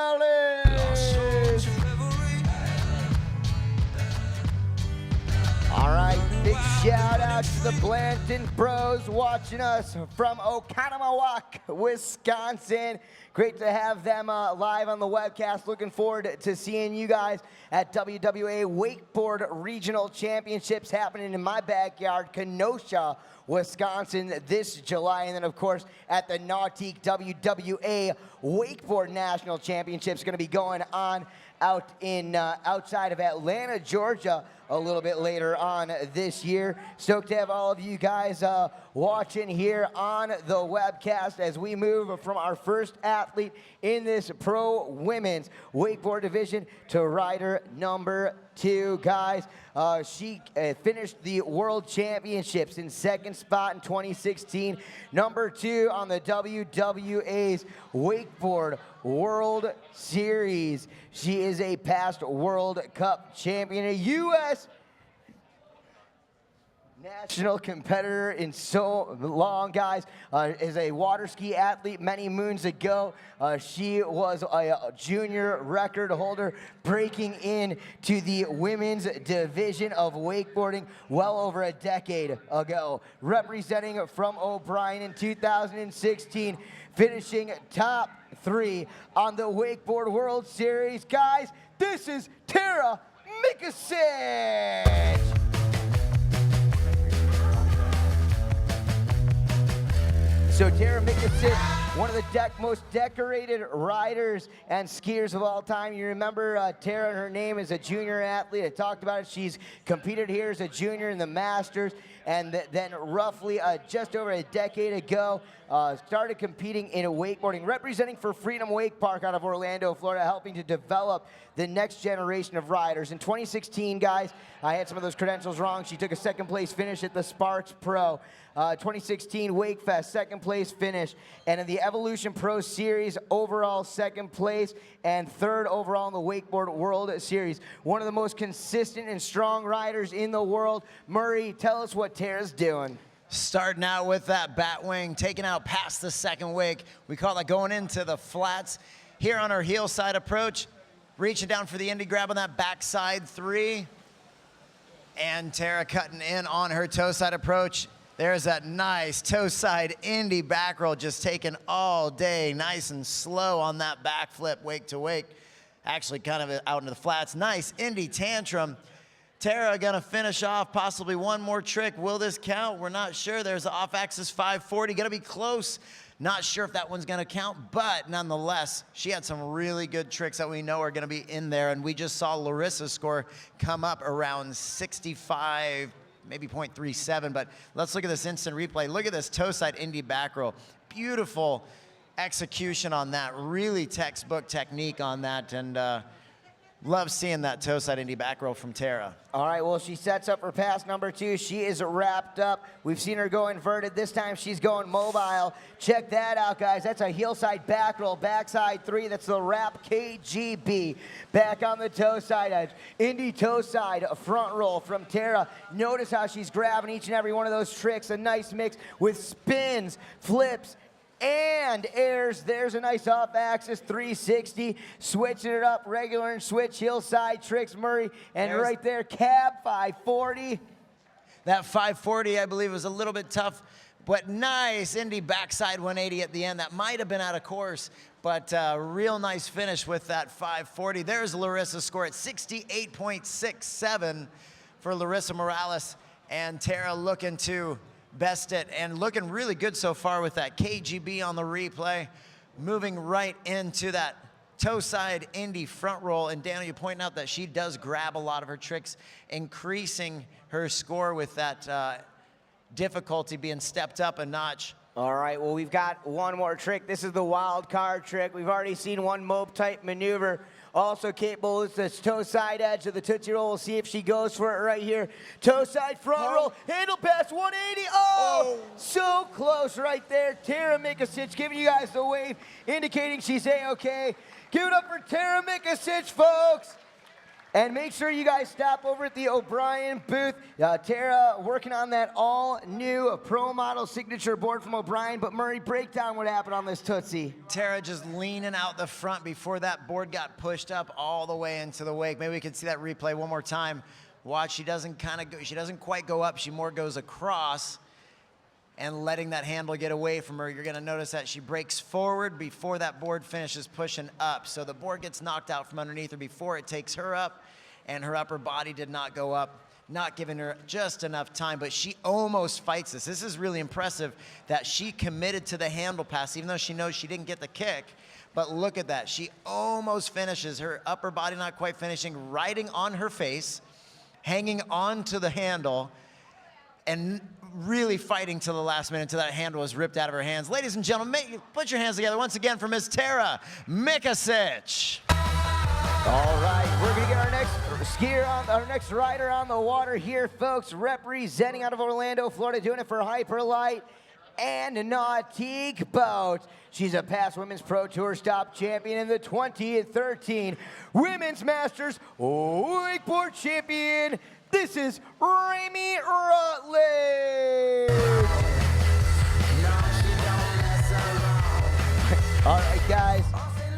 All right, big shout out to the Blanton Bros watching us from Oconomowoc, Wisconsin. Great to have them live on the webcast. Looking forward to seeing you guys at WWA Wakeboard Regional Championships happening in my backyard, Kenosha, Wisconsin, this July. And then, of course, at the Nautique WWA Wakeboard National Championships going to be going on out in outside of Atlanta, Georgia, a little bit later on this year. Stoked to have all of you guys watching here on the webcast as we move from our first athlete in this pro women's wakeboard division to rider number 2, guys. She finished the World Championships in 2nd spot in 2016, number 2 on the WWA's Wakeboard World Series. She is a past World Cup champion, a U.S. national competitor in so long, guys. Is a water ski athlete many moons ago. She was a junior record holder, breaking into the women's division of wakeboarding well over a decade ago. Representing from O'Brien in 2016, finishing top 3 on the Wakeboard World Series. Guys, this is Tara Mikasic. So Tara Mikasic, one of the most decorated riders and skiers of all time. You remember Tara and her name as a junior athlete. I talked about it. She's competed here as a junior in the Masters, and then roughly just over a decade ago, started competing in wakeboarding, representing for Freedom Wake Park out of Orlando, Florida, helping to develop the next generation of riders. In 2016, guys, I had some of those credentials wrong. She took a 2nd place finish at the Sparks Pro. 2016 WakeFest, 2nd place finish. And in the Evolution Pro Series, overall 2nd place and 3rd overall in the Wakeboard World Series. One of the most consistent and strong riders in the world. Murray, tell us what Tara's doing. Starting out with that bat wing, taking out past the 2nd wake. We call that going into the flats. Here on our heel side approach, reaching down for the indie grab on that backside 3. And Tara cutting in on her toe side approach. There's that nice toe side indie back roll, just taking all day, nice and slow on that back flip, wake to wake. Actually kind of out into the flats. Nice indie tantrum. Tara gonna finish off possibly one more trick. Will this count? We're not sure. There's the off-axis 540. Gonna be close Not sure if that one's gonna count, but nonetheless, she had some really good tricks that we know are gonna be in there, and we just saw Larissa's score come up around 65, maybe .37, but let's look at this instant replay. Look at this toe side indie back roll. Beautiful execution on that, really textbook technique on that, and love seeing that toe side indie back roll from Tara. All right, well, she sets up for pass number 2. She is wrapped up. We've seen her go inverted. This time she's going mobile. Check that out, guys. That's a heel side back roll, backside 3. That's the wrap KGB. Back on the toe side edge. Indie toe side front roll from Tara. Notice how she's grabbing each and every one of those tricks. A nice mix with spins, flips, and airs. There's a nice off-axis 360, switching it up, regular and switch, hillside tricks, Murray, and There's right there, cab 540. That 540, I believe, was a little bit tough, but nice indie backside 180 at the end. That might have been out of course, but real nice finish with that 540. There's Larissa's score at 68.67 for Larissa Morales, and Tara looking to best it and looking really good so far with that KGB on the replay, moving right into that toe side indie front roll. And Daniel, you point out that she does grab a lot of her tricks, increasing her score with that difficulty being stepped up a notch. All right, well, we've got one more trick. This is the wild card trick. We've already seen one mob type maneuver. Also capable is this toe side edge of the Tootsie Roll. We'll see if she goes for it right here. Toe side front roll, handle pass 180. Oh, so close right there. Tara Mikasic giving you guys the wave, indicating she's A-okay. Give it up for Tara Mikasic, folks. And make sure you guys stop over at the O'Brien booth. Tara working on that all-new Pro Model signature board from O'Brien. But Murray, break down what happened on this Tootsie. Tara just leaning out the front before that board got pushed up all the way into the wake. Maybe we can see that replay one more time. Watch, she doesn't quite go up. She more goes across and letting that handle get away from her. You're gonna notice that she breaks forward before that board finishes pushing up. So the board gets knocked out from underneath her before it takes her up, and her upper body did not go up, not giving her just enough time, but she almost fights this. This is really impressive that she committed to the handle pass, even though she knows she didn't get the kick. But look at that, she almost finishes, her upper body not quite finishing, riding on her face, hanging on to the handle, and really fighting to the last minute until that handle was ripped out of her hands. Ladies and gentlemen, put your hands together once again for Miss Tara Mikasic. All right, we're gonna get our next skier on, our next rider on the water here, folks, representing out of Orlando, Florida, doing it for Hyperlight and Nautique Boat. She's a past Women's Pro Tour Stop champion and the 2013 Women's Masters Wakeboard champion. This is Rami Rutledge. All right, guys,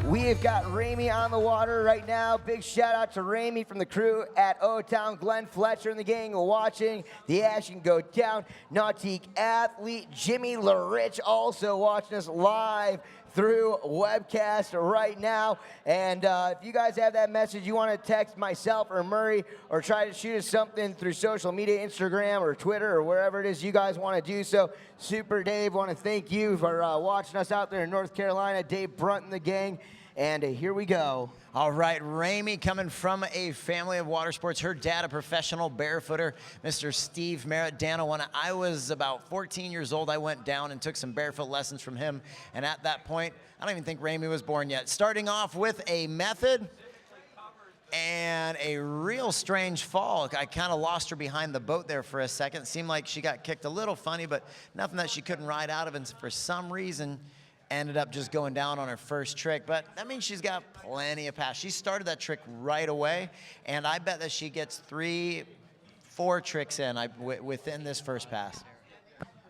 we have got Rami on the water right now. Big shout out to Rami from the crew at O-Town. Glenn Fletcher and the gang watching the action go down. Nautique athlete Jimmy LaRich also watching us live through webcast right now. And if you guys have that message you want to text myself or Murray or try to shoot us something through social media, Instagram or Twitter or wherever it is you guys want to do so. Super Dave, want to thank you for watching us out there in North Carolina. Dave Brunt and the gang. And here we go. All right, Rami coming from a family of water sports. Her dad, a professional barefooter, Mr. Steve Merritt. Dano, when I was about 14 years old, I went down and took some barefoot lessons from him. And at that point, I don't even think Rami was born yet. Starting off with a method and a real strange fall. I kind of lost her behind the boat there for a second. Seemed like she got kicked a little funny, but nothing that she couldn't ride out of. And for some reason, ended up just going down on her first trick, but that means she's got plenty of pass. She started that trick right away, and I bet that she gets 3-4 tricks in within this first pass.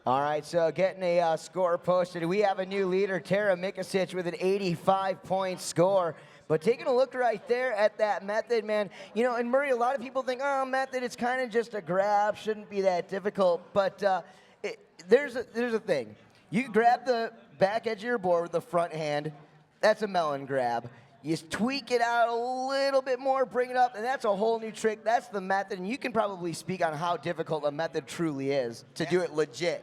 All right, so getting a score posted. We have a new leader, Tara Mikasic, with an 85-point score. But taking a look right there at that method, man, you know, and Murray, a lot of people think, oh, method, it's kind of just a grab, shouldn't be that difficult. But there's a thing. You grab the back edge of your board with the front hand. That's a melon grab. You tweak it out a little bit more, bring it up, and that's a whole new trick. That's the method, and you can probably speak on how difficult a method truly is to do it legit.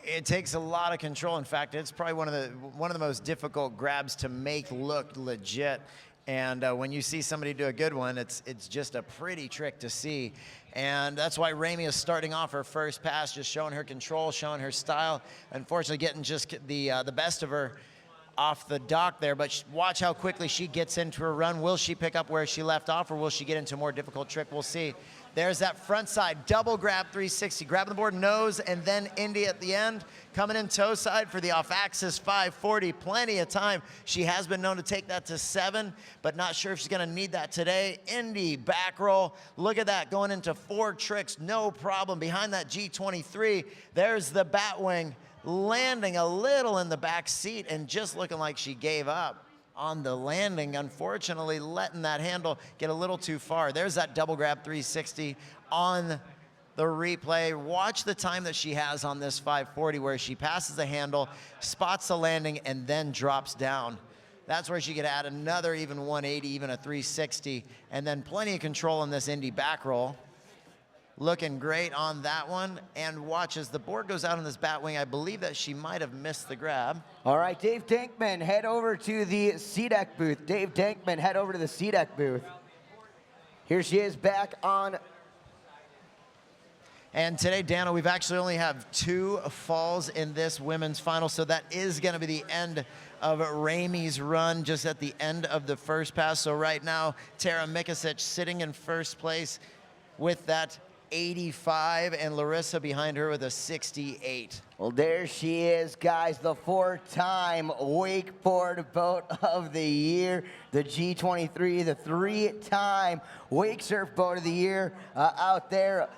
It takes a lot of control. In fact, it's probably one of the most difficult grabs to make look legit. And when you see somebody do a good one, it's just a pretty trick to see. And that's why Ramey is starting off her first pass, just showing her control, showing her style. Unfortunately, getting just the best of her off the dock there, but watch how quickly she gets into her run. Will she pick up where she left off, or will she get into a more difficult trick? We'll see. There's that front side double grab 360, grabbing the board nose and then Indy at the end, coming in toe side for the off-axis 540. Plenty of time. She has been known to take that to 7, but not sure if she's going to need that today. Indy back roll. Look at that, going into 4 tricks, no problem. Behind that G23, there's the bat wing, landing a little in the back seat and just looking like she gave up on the landing, unfortunately letting that handle get a little too far. There's that double grab 360 on the replay. Watch the time that she has on this 540 where she passes the handle, spots the landing, and then drops down. That's where she could add another even 180, even a 360, and then plenty of control in this Indy back roll. Looking great on that one. And watch as the board goes out on this bat wing. I believe that she might have missed the grab. All right, Dave Dankman, head over to the CDEC booth. Dave Dankman, head over to the CDEC booth. Here she is back on. And today, Dana, we've actually only have 2 falls in this women's final, so that is going to be the end of Ramey's run, just at the end of the first pass. So right now, Tara Mikasic sitting in first place with that 85, and Larissa behind her with a 68. Well, there she is, guys, the 4-time wakeboard boat of the year, the G23, the 3-time wake surf boat of the year out there.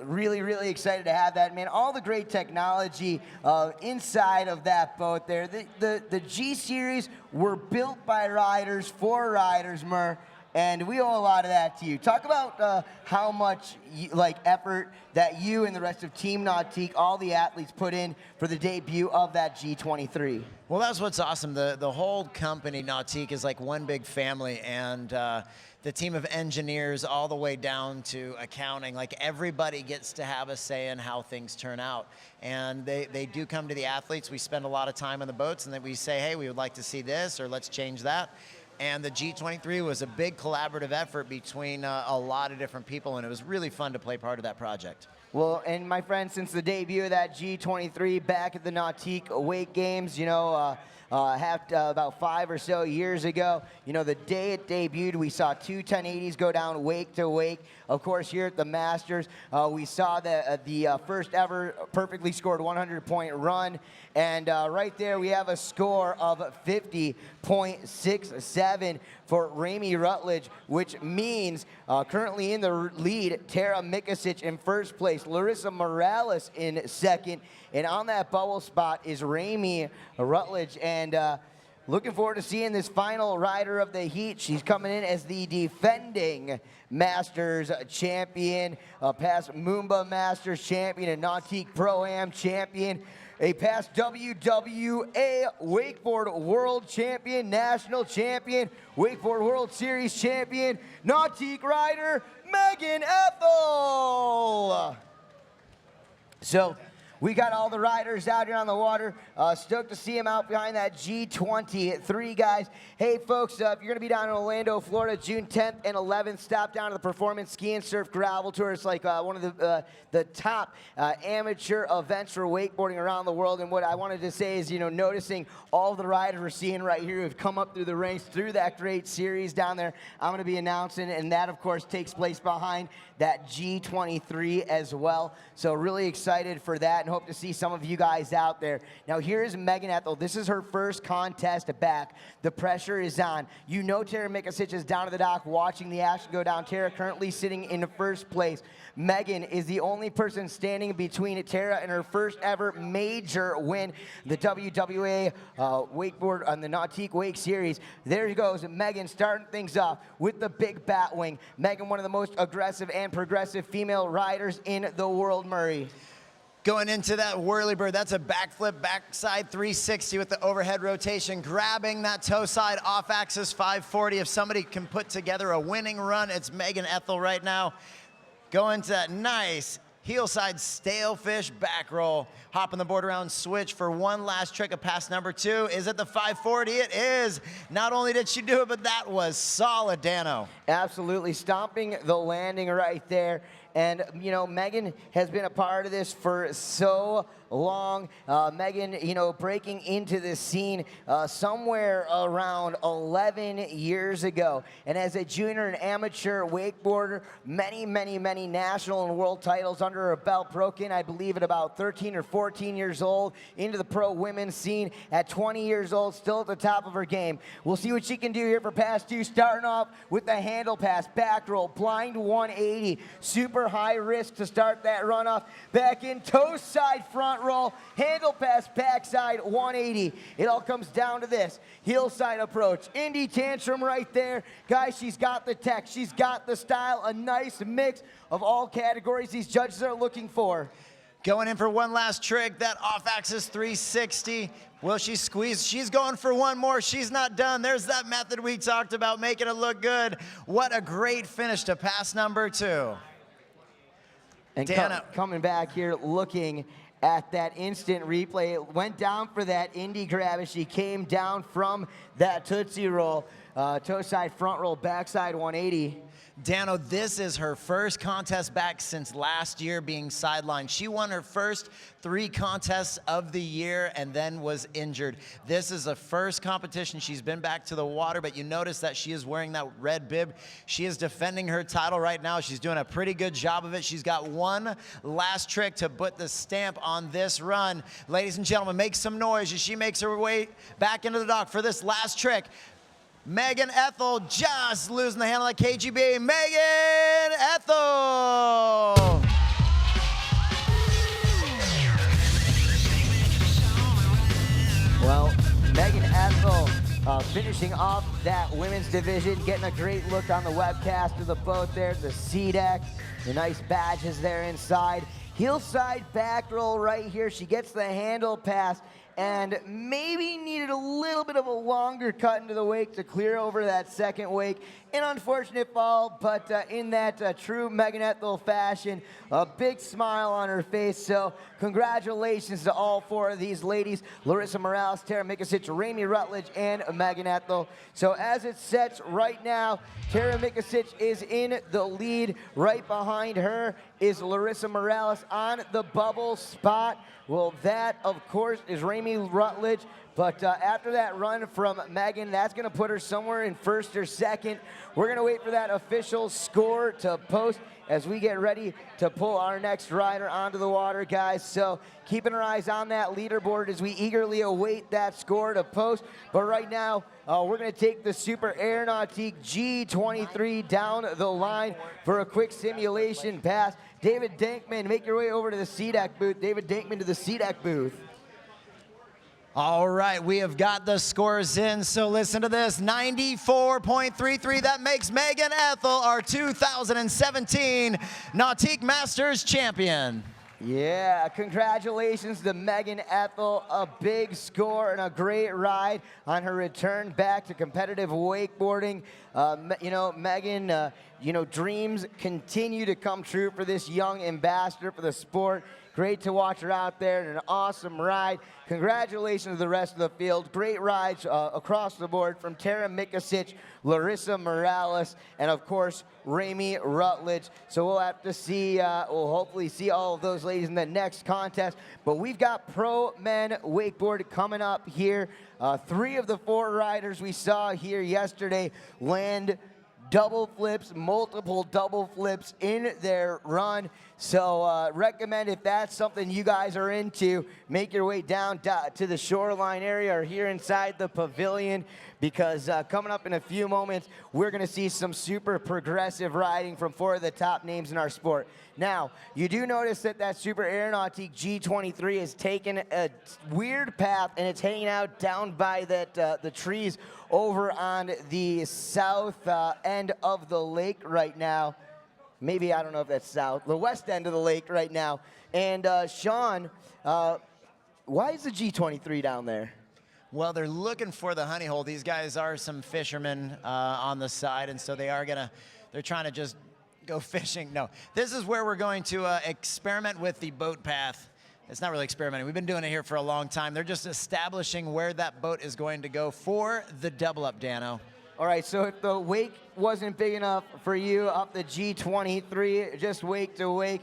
Really, really excited to have that, man. All the great technology inside of that boat there. The G Series were built by riders for riders, Murr. And we owe a lot of that to you. Talk about how much effort that you and the rest of Team Nautique, all the athletes, put in for the debut of that G23. Well, that's what's awesome. The whole company, Nautique, is like one big family, and the team of engineers all the way down to accounting, like everybody gets to have a say in how things turn out. And they do come to the athletes. We spend a lot of time on the boats, and then we say, hey, we would like to see this, or let's change that. And the G23 was a big collaborative effort between a lot of different people, and it was really fun to play part of that project. Well, and my friend, since the debut of that G23 back at the Nautique Wake Games, you know, about 5 or so years ago, you know, the day it debuted, we saw 2 1080s go down wake to wake. Of course, here at the Masters, we saw the first ever perfectly scored 100-point run. And right there, we have a score of 50.67 for Ramey Rutledge, which means currently in the lead, Tara Mikasic in first place, Larissa Morales in second, and on that bubble spot is Ramey Rutledge. And looking forward to seeing this final rider of the heat. She's coming in as the defending Masters champion, past Moomba Masters champion, and Nautique Pro-Am champion, a past WWA Wakeboard World Champion, National Champion, Wakeboard World Series Champion, Nautique rider, Megan Ethel. So we got all the riders out here on the water. Stoked to see them out behind that G23, guys. Hey, folks, if you're going to be down in Orlando, Florida, June 10th and 11th, stop down to the Performance Ski and Surf Gravel Tour. It's like one of the top amateur events for wakeboarding around the world. And what I wanted to say is, you know, noticing all the riders we're seeing right here who have come up through the ranks through that great series down there, I'm going to be announcing, and that, of course, takes place behind that G23 as well. So really excited for that, and hope to see some of you guys out there. Now, here is Megan Ethel. This is her first contest back. The pressure is on. You know Tara Mikasic is down at the dock watching the action go down. Tara currently sitting in first place. Megan is the only person standing between Tara and her first ever major win, the WWA Wakeboard on the Nautique Wake Series. There goes Megan starting things off with the big bat wing. Megan, one of the most aggressive and progressive female riders in the world, Murray. Going into that whirly bird, that's a backflip, backside 360 with the overhead rotation, grabbing that toe side off axis 540. If somebody can put together a winning run, it's Megan Ethel right now. Going to that nice heel side stalefish back roll. Hopping the board around switch for one last trick of pass number 2. Is it the 540? It is. Not only did she do it, but that was solid, Dano. Absolutely, stomping the landing right there. And, you know, Megan has been a part of this for so long. Megan, you know, breaking into the scene somewhere around 11 years ago. And as a junior and amateur wakeboarder, many national and world titles under her belt. Broke in, I believe, at about 13 or 14 years old into the pro women's scene. At 20 years old, still at the top of her game. We'll see what she can do here for pass 2, starting off with the handle pass, back roll, blind 180, super high risk to start that runoff. Back in, toe side front roll, handle pass, backside 180. It all comes down to this heel side approach. Indy tantrum right there. Guys, she's got the tech, she's got the style, a nice mix of all categories these judges are looking for. Going in for one last trick, that off-axis 360. Will she squeeze? She's going for one more. She's not done. There's that method we talked about, making it look good. What a great finish to pass number 2. And coming back here, looking at that instant replay. It went down for that Indy grab as she came down from that Tootsie Roll. Toe side front roll, backside 180. Dano, this is her first contest back since last year being sidelined. She won her first 3 contests of the year and then was injured. This is the first competition she's been back to the water, but you notice that she is wearing that red bib. She is defending her title right now. She's doing a pretty good job of it. She's got one last trick to put the stamp on this run. Ladies and gentlemen, make some noise as she makes her way back into the dock for this last trick. Megan Ethel just losing the handle at KGB. Megan Ethel! Well, Megan Ethel finishing off that women's division, getting a great look on the webcast of the boat there, the sea deck, the nice badges there inside. Heel side back roll right here. She gets the handle pass and maybe needed a little bit of a longer cut into the wake to clear over that second wake. An unfortunate fall, but in that true Megan Ethel fashion, a big smile on her face. So congratulations to all 4 of these ladies, Larissa Morales, Tara Mikasic, Ramey Rutledge, and Megan Ethel. So as it sets right now, Tara Mikasic is in the lead. Right behind her is Larissa Morales on the bubble spot. Well, that, of course, is Ramey Rutledge. But after that run from Megan, that's going to put her somewhere in first or second. We're going to wait for that official score to post as we get ready to pull our next rider onto the water, guys. So keeping our eyes on that leaderboard as we eagerly await that score to post. But right now, we're going to take the Super Aeronautique G23 down the line for a quick simulation pass. David Dankman, make your way over to the CDEC booth. David Dankman to the CDEC booth. All right, we have got the scores in, so listen to this. 94.33, that makes Megan Ethel our 2017 Nautique Masters champion. Yeah, congratulations to Megan Ethel. A big score and a great ride on her return back to competitive wakeboarding. You know, Megan, you know, dreams continue to come true for this young ambassador for the sport. Great to watch her out there and an awesome ride. Congratulations to the rest of the field. Great rides across the board from Tara Mikasic, Larissa Morales, and of course, Ramey Rutledge. So we'll have to see, we'll hopefully see all of those ladies in the next contest. But we've got pro men wakeboard coming up here. 3 of the 4 riders we saw here yesterday land double flips, multiple double flips in their run. So recommend, if that's something you guys are into, make your way down to the shoreline area or here inside the pavilion, because coming up in a few moments, we're going to see some super progressive riding from 4 of the top names in our sport. Now, you do notice that that Super Aeronautique G23 has taken a weird path, and it's hanging out down by that the trees over on the south end of the lake right now. Maybe, I don't know if that's south, the west end of the lake right now. And Sean, why is the G23 down there? Well, they're looking for the honey hole. These guys are some fishermen on the side, and so they're trying to just go fishing. No, this is where we're going to experiment with the boat path. It's not really experimenting. We've been doing it here for a long time. They're just establishing where that boat is going to go for the double up, Dano. All right, so if the wake wasn't big enough for you up the G23, just wake to wake,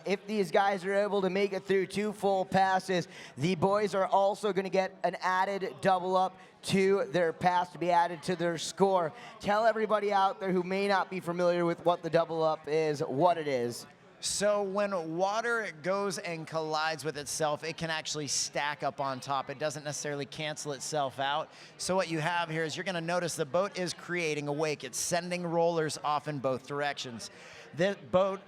if these guys are able to make it through 2 full passes, the boys are also going to get an added double up to their pass to be added to their score. Tell everybody out there who may not be familiar with what the double up is, what it is. So when water goes and collides with itself, it can actually stack up on top. It doesn't necessarily cancel itself out. So what you have here is you're going to notice the boat is creating a wake. It's sending rollers off in both directions. The boat,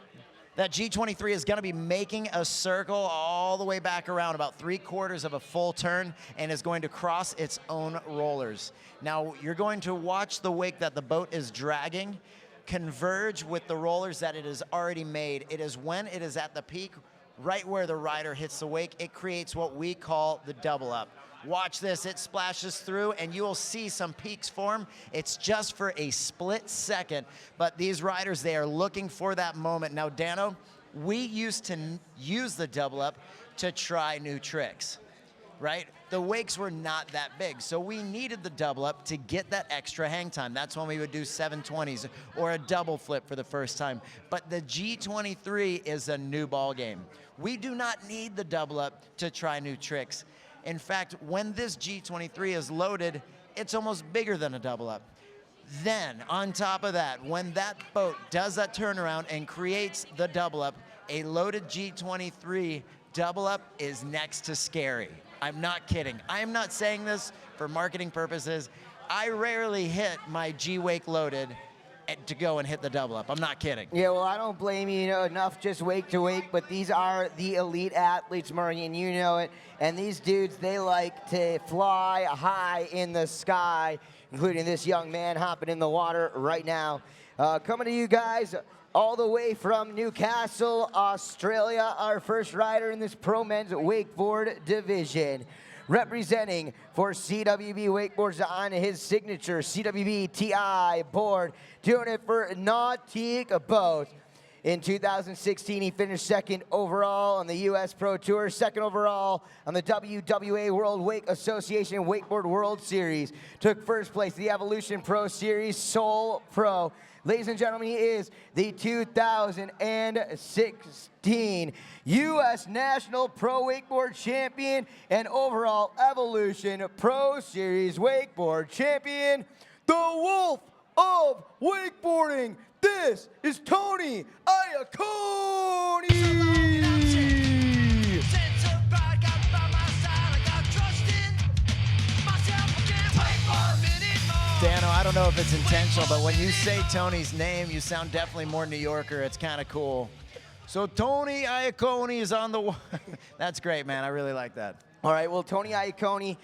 that G23, is going to be making a circle all the way back around, about 3/4 of a full turn, and is going to cross its own rollers. Now, you're going to watch the wake that the boat is dragging converge with the rollers that it has already made. It is when it is at the peak, right where the rider hits the wake, it creates what we call the double up. Watch this, it splashes through and you will see some peaks form. It's just for a split second, but these riders, they are looking for that moment. Now, Dano, we used to use the double up to try new tricks, right? The wakes were not that big, so we needed the double up to get that extra hang time. That's when we would do 720s or a double flip for the first time. But the G23 is a new ball game. We do not need the double up to try new tricks. In fact, when this G23 is loaded, it's almost bigger than a double up. Then, on top of that, when that boat does that turnaround and creates the double up, a loaded G23 double up is next to scary. I'm not kidding. I am not saying this for marketing purposes. I rarely hit my G-Wake loaded to go and hit the double up. I'm not kidding. Yeah, well, I don't blame you, enough just wake to wake, but these are the elite athletes, Murray, and you know it. And these dudes, they like to fly high in the sky, including this young man hopping in the water right now. Coming to you guys all the way from Newcastle, Australia, our first rider in this Pro Men's Wakeboard division. Representing for CWB Wakeboards on his signature CWB TI board. Doing it for Nautique Boat. In 2016, he finished 2nd overall on the U.S. Pro Tour, 2nd overall on the WWA World Wake Association Wakeboard World Series. Took 1st place in the Evolution Pro Series, Seoul Pro. Ladies and gentlemen, he is the 2016 U.S. National Pro Wakeboard Champion and overall Evolution Pro Series Wakeboard Champion, the Wolf of Wakeboarding. This is Tony Iacone! Dano, I don't know if it's intentional, but when you say Tony's name, you sound definitely more New Yorker. It's kind of cool. So Tony Iacone is on the... That's great, man. I really like that. All right, well, Tony Iacone,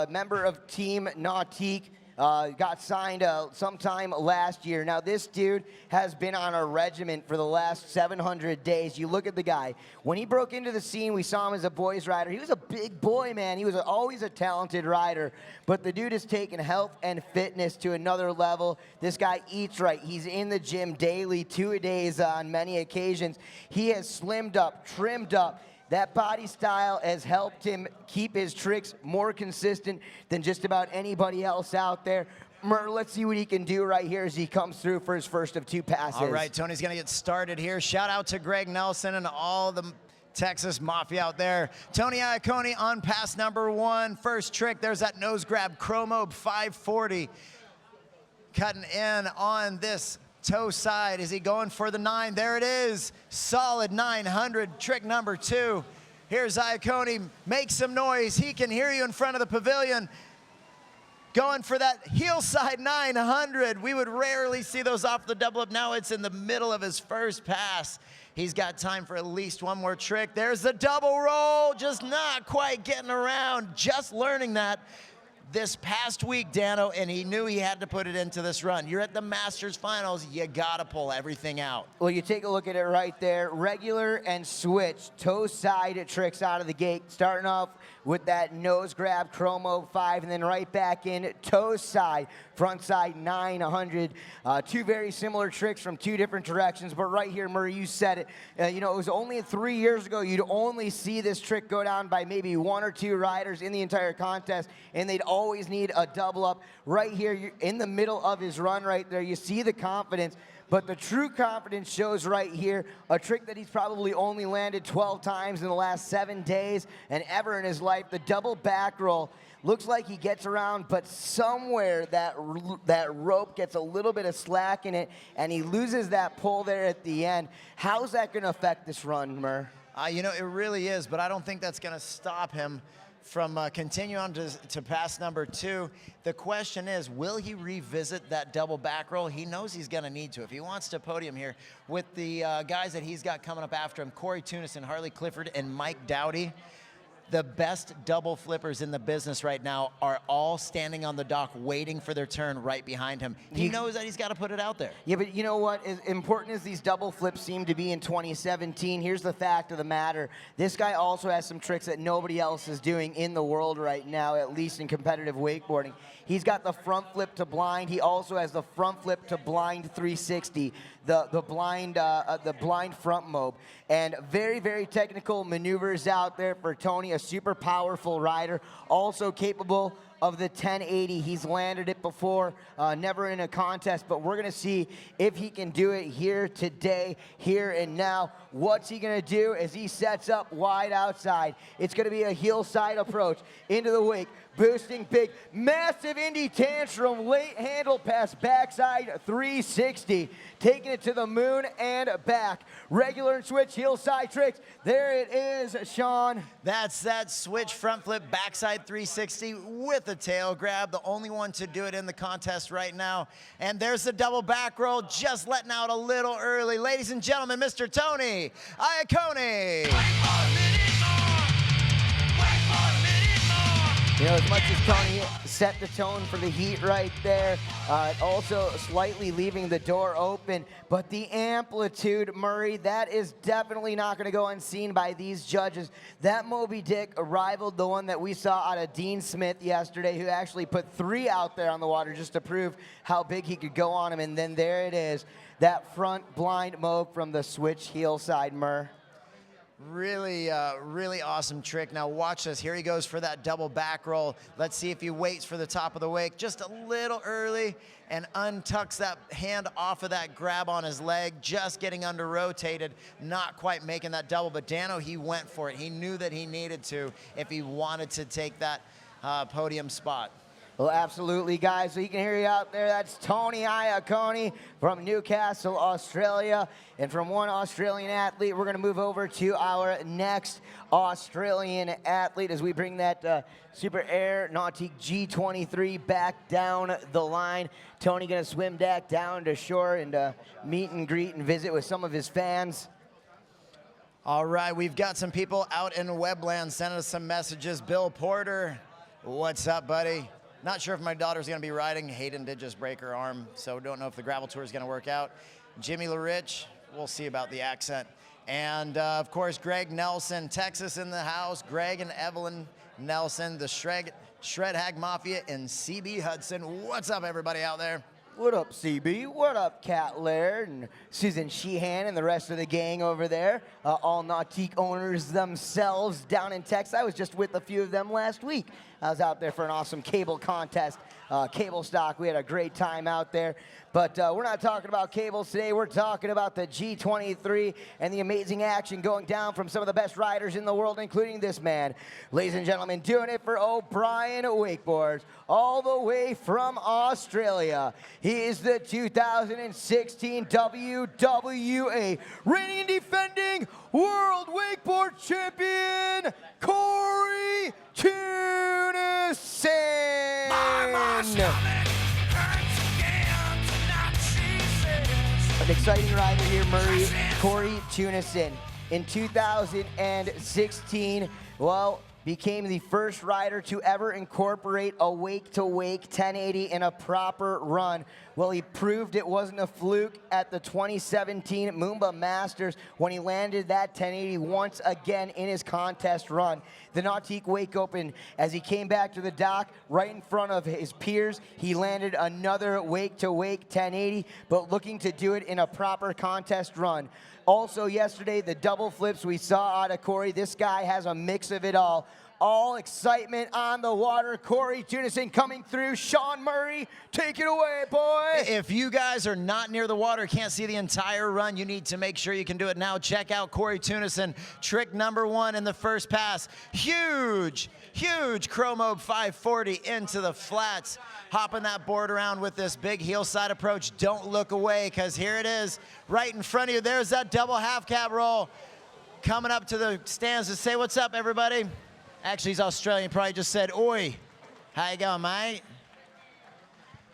member of Team Nautique, got signed sometime last year. Now, this dude has been on a regiment for the last 700 days. You look at the guy. When he broke into the scene, we saw him as a boys rider. He was a big boy, man. He was always a talented rider. But the dude has taken health and fitness to another level. This guy eats right. He's in the gym daily, 2-a-days on many occasions. He has slimmed up, trimmed up. That body style has helped him keep his tricks more consistent than just about anybody else out there. Murr, let's see what he can do right here as he comes through for his first of 2 passes. All right, Tony's going to get started here. Shout out to Greg Nelson and all the Texas Mafia out there. Tony Iacone on pass number 1. First trick, there's that nose grab, Chromo 540. Cutting in on this toe side. Is he going for the 9? There it is. Solid 900. Trick number 2. Here's Iacone. Make some noise. He can hear you in front of the pavilion. Going for that heel side 900. We would rarely see those off the double up. Now it's in the middle of his first pass. He's got time for at least one more trick. There's the double roll. Just not quite getting around. Just learning that this past week, Dano, and he knew he had to put it into this run. You're at the Masters Finals. You got to pull everything out. Well, you take a look at it right there. Regular and switch toe side tricks out of the gate. Starting off with that nose grab chromo 5, and then right back in toe side, front side 900. Two very similar tricks from two different directions, but right here, Murray, you said it. You know, it was only 3 years ago you'd only see this trick go down by maybe 1 or 2 riders in the entire contest, and they'd always need a double up. Right here, you're in the middle of his run right there, you see the confidence. But the true confidence shows right here, a trick that he's probably only landed 12 times in the last 7 days and ever in his life. The double back roll looks like he gets around, but somewhere that rope gets a little bit of slack in it, and he loses that pull there at the end. How's that going to affect this run, Mur? You know, it really is, but I don't think that's going to stop him from continuing on to pass number 2. The question is, will he revisit that double back roll? He knows he's going to need to. If he wants to podium here with the guys that he's got coming up after him, Corey Tunison, Harley Clifford, and Mike Dowdy, the best double flippers in the business right now are all standing on the dock waiting for their turn right behind him. He knows that he's got to put it out there. Yeah, but you know what? As important as these double flips seem to be in 2017, here's the fact of the matter. This guy also has some tricks that nobody else is doing in the world right now, at least in competitive wakeboarding. He's got the front flip to blind. He also has the front flip to blind 360, the blind front mob. And very, very technical maneuvers out there for Tony, a super powerful rider, also capable of the 1080. He's landed it before, never in a contest, but we're gonna see if he can do it here today, here and now. What's he gonna do as he sets up wide outside? It's gonna be a heel side approach into the wake, boosting big, massive Indy tantrum, late handle pass, backside 360, taking it to the moon and back. Regular and switch heel side tricks. There it is, Sean. That's that switch front flip backside 360 with a tail grab, the only one to do it in the contest right now. And there's the double back roll, just letting out a little early. Ladies and gentlemen, Mr. Tony Iacone. You know, as much as Tony set the tone for the heat right there, also slightly leaving the door open, but the amplitude, Murray, that is definitely not going to go unseen by these judges. That Moby Dick rivaled the one that we saw out of Dean Smith yesterday, who actually put 3 out there on the water just to prove how big he could go on him. And then there it is, that front blind mob from the switch heel side, Mur. Really, really awesome trick. Now watch this. Here he goes for that double back roll. Let's see if he waits for the top of the wake just a little early and untucks that hand off of that grab on his leg, just getting under rotated, not quite making that double. But Dano, he went for it. He knew that he needed to if he wanted to take that podium spot. Well, absolutely, guys. So you can hear you out there. That's Tony Iacone from Newcastle, Australia. And from one Australian athlete, we're going to move over to our next Australian athlete as we bring that Super Air Nautique G23 back down the line. Tony going to swim back down to shore and meet and greet and visit with some of his fans. All right, we've got some people out in Webland sending us some messages. Bill Porter, what's up, buddy? Not sure if my daughter's going to be riding. Hayden did just break her arm, so don't know if the gravel tour is going to work out. Jimmy LaRich, we'll see about the accent. And, of course, Greg Nelson, Texas in the house. Greg and Evelyn Nelson, the Shred Hag Mafia, and CB Hudson. What's up, everybody out there? What up, CB? What up, Kat Laird and Susan Sheehan and the rest of the gang over there? All Nautique owners themselves down in Texas. I was just with a few of them last week. I was out there for an awesome cable contest, cable stock. We had a great time out there. But we're not talking about cables today. We're talking about the G23 and the amazing action going down from some of the best riders in the world, including this man. Ladies and gentlemen, doing it for O'Brien Wakeboards, all the way from Australia. He is the 2016 WWA reigning and defending World Wakeboard Champion, Corey Tunison. An exciting rider here, Murray, Corey Tunison. In 2016, well, became the first rider to ever incorporate a wake-to-wake 1080 in a proper run. Well, he proved it wasn't a fluke at the 2017 Moomba Masters when he landed that 1080 once again in his contest run. The Nautique Wake Open, as he came back to the dock right in front of his peers, he landed another wake-to-wake 1080, but looking to do it in a proper contest run. Also yesterday, the double flips we saw out of Corey. This guy has a mix of it all. All excitement on the water. Corey Tunison coming through. Sean Murray, take it away, boy. If you guys are not near the water, can't see the entire run, you need to make sure you can do it now. Check out Corey Tunison, trick number 1 in the first pass. Huge, huge chromo 540 into the flats. Hopping that board around with this big heel side approach. Don't look away, because here it is right in front of you. There's that double half cab roll. Coming up to the stands to say what's up, everybody. Actually, he's Australian, probably just said, oi, how you going, mate?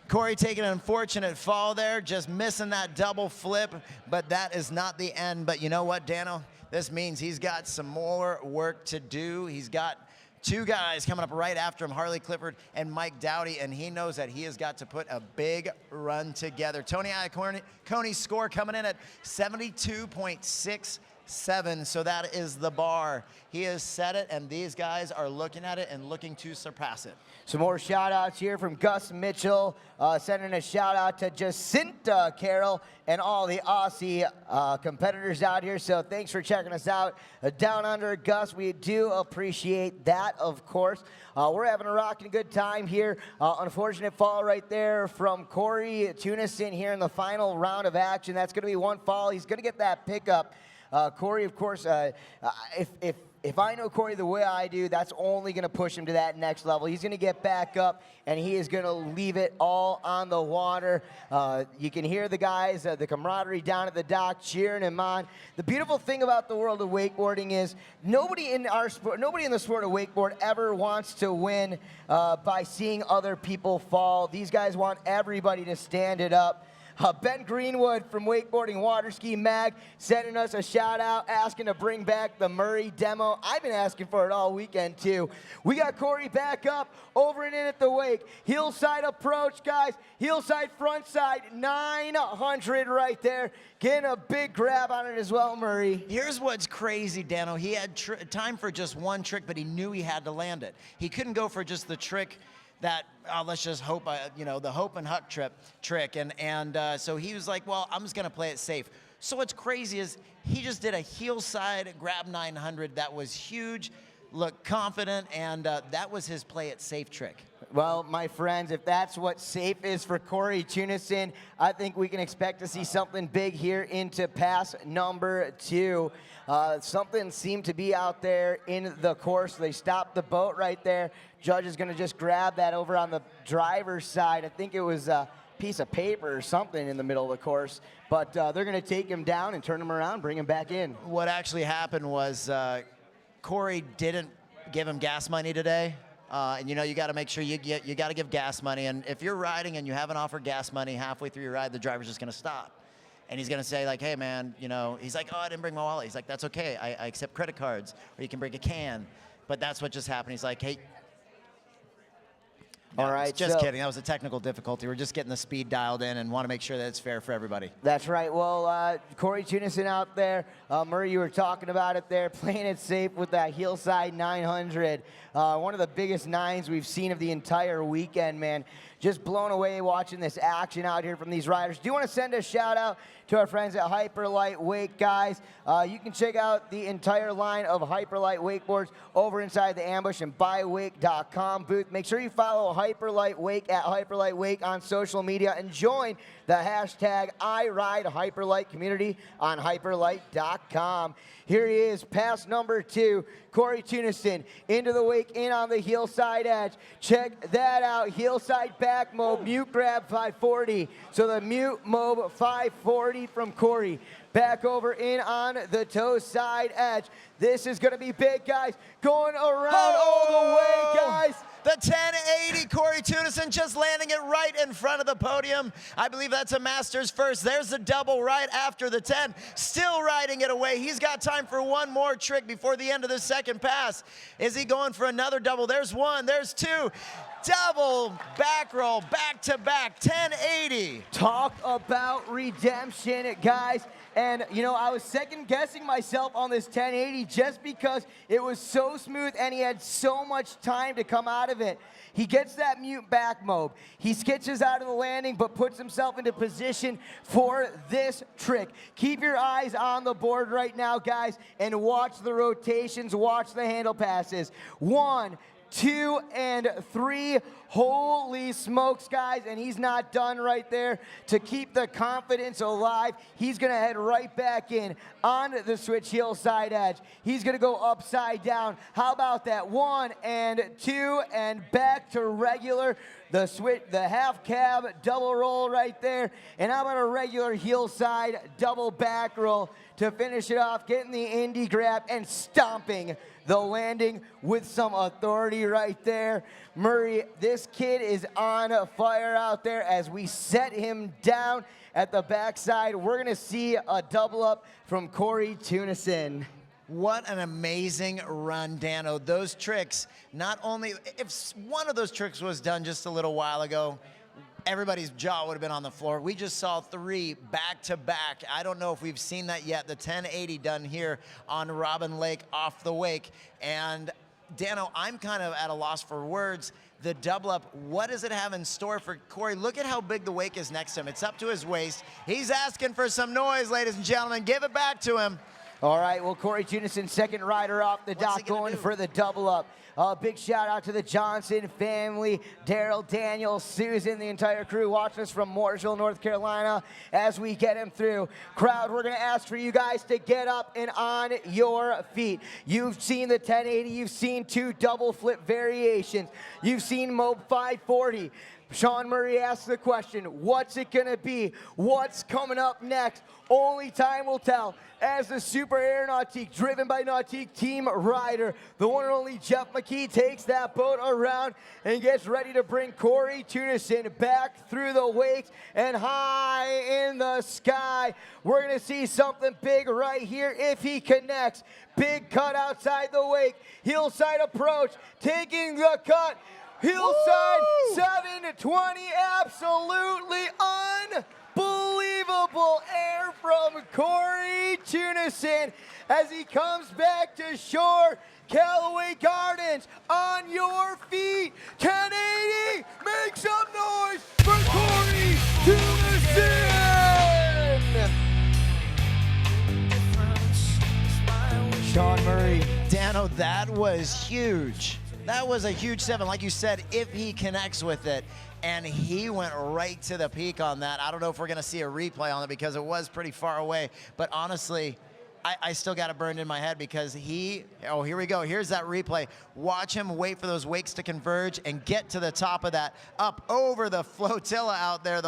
Corey taking an unfortunate fall there, just missing that double flip, but that is not the end. But you know what, Dano? This means he's got some more work to do. He's got 2 guys coming up right after him, Harley Clifford and Mike Dowdy, and he knows that he has got to put a big run together. Tony Iacone's score coming in at 72.67, so that is the bar. He has set it, and these guys are looking at it and looking to surpass it. Some more shout-outs here from Gus Mitchell, sending a shout-out to Jacinta Carroll and all the Aussie competitors out here. So thanks for checking us out. Down under, Gus, we do appreciate that, of course. We're having a rocking good time here. Unfortunate fall right there from Corey Tunison here in the final round of action. That's going to be one fall. He's going to get that pickup. Corey, of course, if I know Corey the way I do, that's only going to push him to that next level. He's going to get back up, and he is going to leave it all on the water. You can hear the guys, the camaraderie down at the dock cheering him on. The beautiful thing about the world of wakeboarding is nobody in our sport, nobody in the sport of wakeboard ever wants to win by seeing other people fall. These guys want everybody to stand it up. Ben Greenwood from Wakeboarding Waterski Mag sending us a shout out, asking to bring back the Murray demo. I've been asking for it all weekend too. We got Corey back up, over and in at the wake. Hillside approach, guys. Hillside front side, 900 right there. Getting a big grab on it as well, Murray. Here's what's crazy, Dano. He had time for just one trick, but he knew he had to land it. He couldn't go for just the trick that, let's just hope, the hope and huck trick. And so he was like, well, I'm just going to play it safe. So what's crazy is he just did a heel side grab 900 that was huge, looked confident, and that was his play it safe trick. Well, my friends, if that's what safe is for Corey Tunison, I think we can expect to see something big here into pass number 2. Something seemed to be out there in the course. They stopped the boat right there. Judge is going to just grab that over on the driver's side. I think it was a piece of paper or something in the middle of the course. But they're going to take him down and turn him around, bring him back in. What actually happened was Corey didn't give him gas money today. And you got to make sure you got to give gas money. And if you're riding and you haven't offered gas money halfway through your ride, the driver's just going to stop. And he's going to say, like, hey, man, he's like, oh, I didn't bring my wallet. He's like, that's okay. I accept credit cards, or you can bring a can. But that's what just happened. He's like, hey. No, all right. Just kidding. That was a technical difficulty. We're just getting the speed dialed in and want to make sure that it's fair for everybody. That's right. Well, Corey Tunison out there. Murray, you were talking about it there, playing it safe with that hillside 900. One of the biggest 9s we've seen of the entire weekend, man. Just blown away watching this action out here from these riders. Do you want to send a shout out to our friends at Hyperlight Wake, guys? You can check out the entire line of Hyperlight wakeboards over inside the Ambush and buywake.com booth. Make sure you follow Hyperlight Wake at Hyperlight Wake on social media and join the hashtag #IRideHyperlight community on hyperlight.com. Here he is, pass number 2, Corey Tunison, into the wake, in on the hillside edge. Check that out, hillside back mob, mute grab 540. So the mute mob 540 from Corey. Back over in on the toe side edge. This is going to be big, guys. Going around all the way, guys. The 1080, Corey Tunison just landing it right in front of the podium. I believe that's a Masters first. There's the double right after the 10. Still riding it away. He's got time for one more trick before the end of the second pass. Is he going for another double? There's one, there's two. Double back roll, back to back, 1080. Talk about redemption, guys. And, you know, I was second guessing myself on this 1080 just because it was so smooth and he had so much time to come out of it. He gets that mute back mob. He sketches out of the landing but puts himself into position for this trick. Keep your eyes on the board right now, guys, and watch the rotations, watch the handle passes. 1, 2, and 3. Holy smokes, guys, and he's not done right there. To keep the confidence alive, he's gonna head right back in on the switch hillside edge. He's gonna go upside down. How about that? 1 and 2 and back to regular. The switch, the half cab double roll right there. And how about a regular hillside double back roll to finish it off, getting the indie grab and stomping the landing with some authority right there. Murray, this kid is on fire out there as we set him down at the backside. We're gonna see a double up from Corey Tunison. What an amazing run, Dano. Those tricks, not only, if one of those tricks was done just a little while ago, everybody's jaw would have been on the floor. We just saw 3 back-to-back. I don't know if we've seen that yet. The 1080 done here on Robin Lake off the wake. And Dano, I'm kind of at a loss for words. The double up, what does it have in store for Corey? Look at how big the wake is next to him. It's up to his waist. He's asking for some noise, ladies and gentlemen. Give it back to him. All right, well, Corey Tunison, second rider off the dock, going for the double up. Big shout out to the Johnson family, Daryl, Daniel, Susan, the entire crew watching us from Mooresville, North Carolina as we get him through. Crowd, we're gonna ask for you guys to get up and on your feet. You've seen the 1080, you've seen 2 double flip variations. You've seen Mob 540. Sean Murray asks the question, what's it gonna be? What's coming up next? Only time will tell as the Super Aeronautique, driven by Nautique team rider, the one and only Jeff McKee takes that boat around and gets ready to bring Corey Tunison back through the wakes and high in the sky. We're gonna see something big right here if he connects. Big cut outside the wake, hillside approach, taking the cut. Hillside 720, absolutely unbelievable air from Corey Tunison as he comes back to shore. Callaway Gardens, on your feet. 1080, make some noise for Corey Tunison! Sean Murray. Dano, that was huge. That was a huge 7, like you said, if he connects with it. And he went right to the peak on that. I don't know if we're gonna see a replay on it because it was pretty far away. But honestly, I still got it burned in my head because oh, here we go. Here's that replay. Watch him wait for those wakes to converge and get to the top of that, up over the flotilla out there.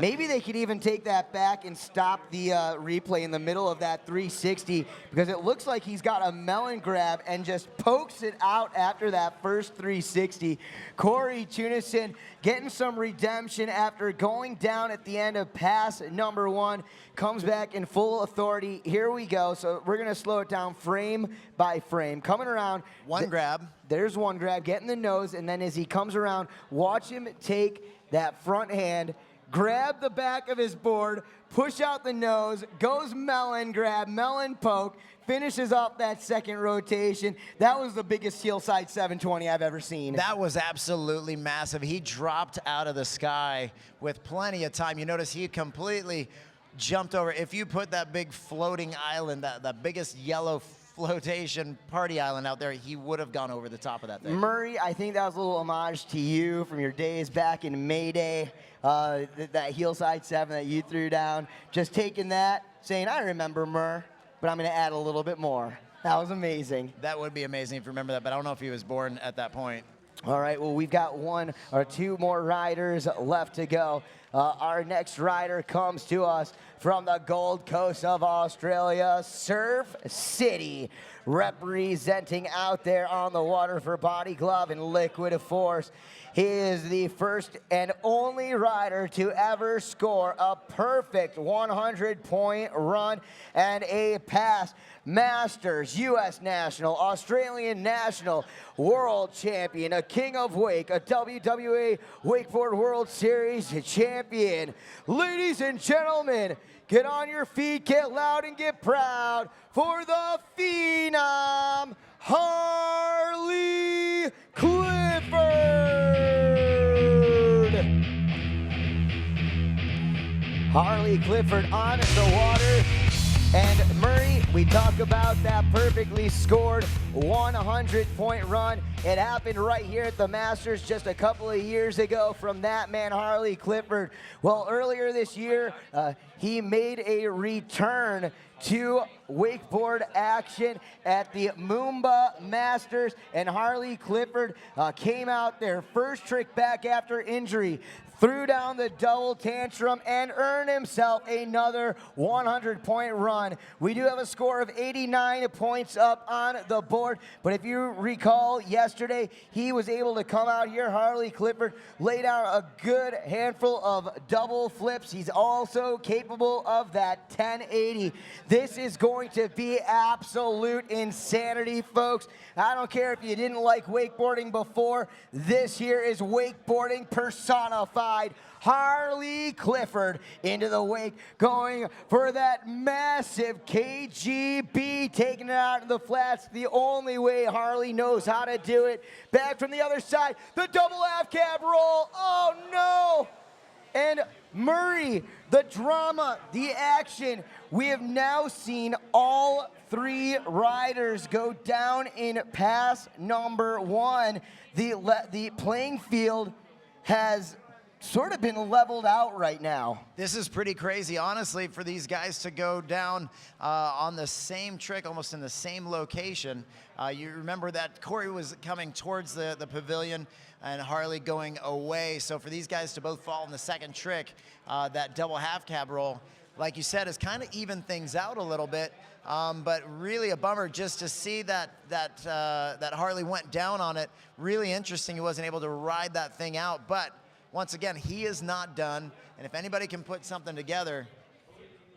Maybe they could even take that back and stop the replay in the middle of that 360 because it looks like he's got a melon grab and just pokes it out after that first 360. Corey Tunison getting some redemption after going down at the end of pass number 1. Comes back in full authority. Here we go. So we're going to slow it down frame by frame. Coming around. One grab. There's one grab. Getting the nose. And then as he comes around, watch him take that front hand, grab the back of his board, push out the nose, goes melon grab, melon poke, finishes off that second rotation. That was the biggest hillside 720 I've ever seen. That was absolutely massive. He dropped out of the sky with plenty of time. You notice he completely jumped over. If you put that big floating island, that biggest yellow flotation party island out there, he would have gone over the top of that thing. Murray, I think that was a little homage to you from your days back in Mayday, that hillside 7 that you threw down. Just taking that, saying, I remember Murr, but I'm going to add a little bit more. That was amazing. That would be amazing if you remember that, but I don't know if he was born at that point. All right, well, we've got 1 or 2 more riders left to go. Our next rider comes to us from the Gold Coast of Australia, Surf City, representing out there on the water for Body Glove and Liquid Force. He is the first and only rider to ever score a perfect 100-point run and a pass. Masters, U.S. National, Australian National, World Champion, a King of Wake, a WWA Wakeboard World Series champion. Ladies and gentlemen, get on your feet, get loud, and get proud for the Phenom, Harley Clifford. Harley Clifford on the water. And Murray, we talk about that perfectly scored 100-point run. It happened right here at the Masters just a couple of years ago from that man, Harley Clifford. Well, earlier this year, he made a return to wakeboard action at the Moomba Masters, and Harley Clifford came out there first trick back after injury, threw down the double tantrum, and earned himself another 100-point run. We do have a score of 89 points up on the board, but if you recall yesterday, he was able to come out here, Harley Clifford, lay down a good handful of double flips. He's also capable of that 1080. This is going to be absolute insanity, folks. I don't care if you didn't like wakeboarding before. This here is wakeboarding personified. Harley Clifford into the wake, going for that massive KGB, taking it out in the flats the only way Harley knows how to do it. Back from the other side, the double half cab roll. Oh no! And Murray, the drama, the action. We have now seen all three riders go down in pass number one. The playing field has sort of been leveled out right now. This is pretty crazy, honestly, for these guys to go down on the same trick, almost in the same location. You remember that Corey was coming towards the pavilion and Harley going away. So for these guys to both fall in the second trick, that double half cab roll, like you said, has kind of evened things out a little bit. But really a bummer just to see that Harley went down on it. Really interesting. He wasn't able to ride that thing out, but once again, he is not done, and if anybody can put something together,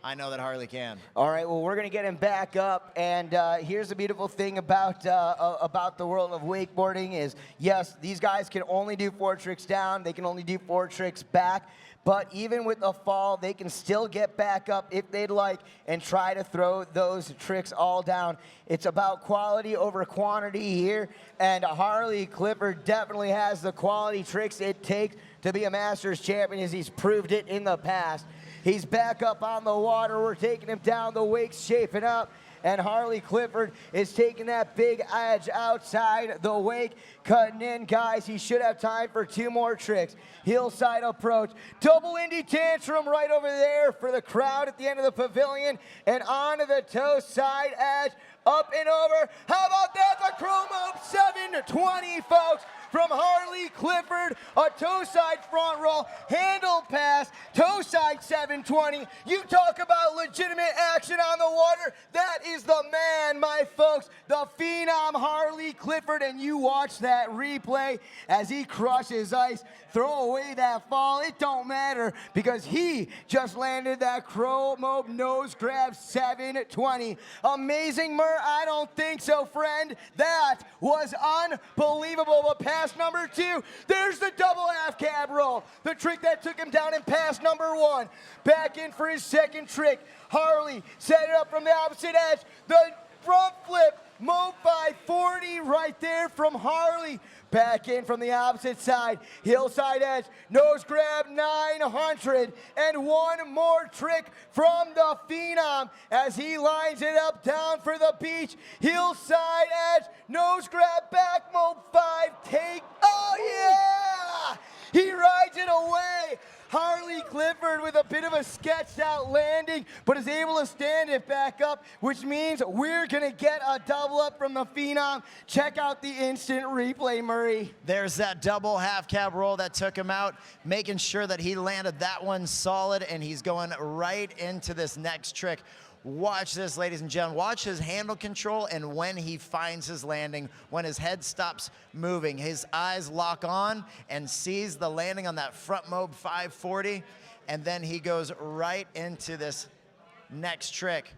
I know that Harley can. All right, well, we're going to get him back up, and here's the beautiful thing about the world of wakeboarding is, yes, these guys can only do 4 tricks down, they can only do 4 tricks back, but even with a fall, they can still get back up if they'd like and try to throw those tricks all down. It's about quality over quantity here, and Harley Clifford definitely has the quality tricks it takes to be a Masters champion, as he's proved it in the past. He's back up on the water. We're taking him down. The wake's shaping up. And Harley Clifford is taking that big edge outside the wake, cutting in, guys. He should have time for 2 more tricks. Hillside approach. Double Indy tantrum right over there for the crowd at the end of the pavilion. And onto the toe side edge. Up and over. How about that? The Chromo 720, folks. From Harley Clifford, a toe side front roll, handle pass, toe side 720. You talk about legitimate action on the water. That is the man, my folks, the Phenom Harley Clifford. And you watch that replay as he crushes ice. Throw away that fall. It don't matter because he just landed that chromo nose grab 720. Amazing, Murr? I don't think so, friend. That was unbelievable. But pass number 2, there's the double half cab roll. The trick that took him down in pass number 1. Back in for his second trick. Harley set it up from the opposite edge. The front flip, Mo 540 right there from Harley. Back in from the opposite side. Hillside edge, nose grab 900. And one more trick from the Phenom as he lines it up down for the beach. Hillside edge, nose grab back, Mo 5, take, oh yeah! He rides it away. Harley Clifford with a bit of a sketched out landing, but is able to stand it back up, which means we're going to get a double up from the Phenom. Check out the instant replay, Murray. There's that double half cab roll that took him out, making sure that he landed that one solid, and he's going right into this next trick. Watch this, ladies and gentlemen. Watch his handle control and when he finds his landing, when his head stops moving, his eyes lock on and sees the landing on that front mob 540, and then he goes right into this next trick.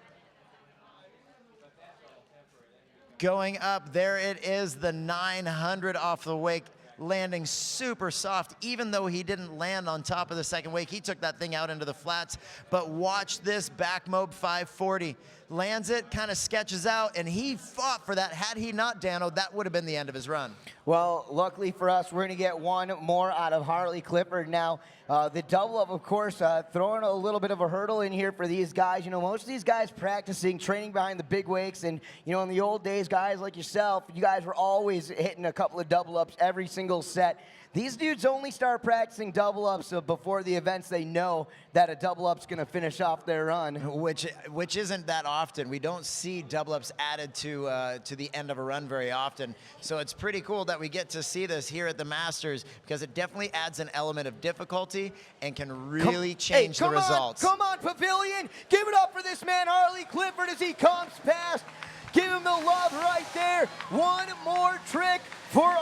Going up, there it is, the 900 off the wake, landing super soft. Even though he didn't land on top of the second wake, he took that thing out into the flats. But watch this back mob 540. Lands it, kind of sketches out, and he fought for that. Had he not, Dano, that would have been the end of his run. Well, luckily for us, we're going to get one more out of Harley Clifford now. The double up, of course, throwing a little bit of a hurdle in here for these guys. You know, most of these guys practicing, training behind the big wakes, and, you know, in the old days, guys like yourself, you guys were always hitting a couple of double ups every single set. These dudes only start practicing double ups before the events they know that a double up's going to finish off their run. Which isn't that often. We don't see double ups added to the end of a run very often. So it's pretty cool that we get to see this here at the Masters, because it definitely adds an element of difficulty and can really change the results. Come on, Pavilion. Give it up for this man, Harley Clifford, as he comes past. Give him the love right there. One more trick for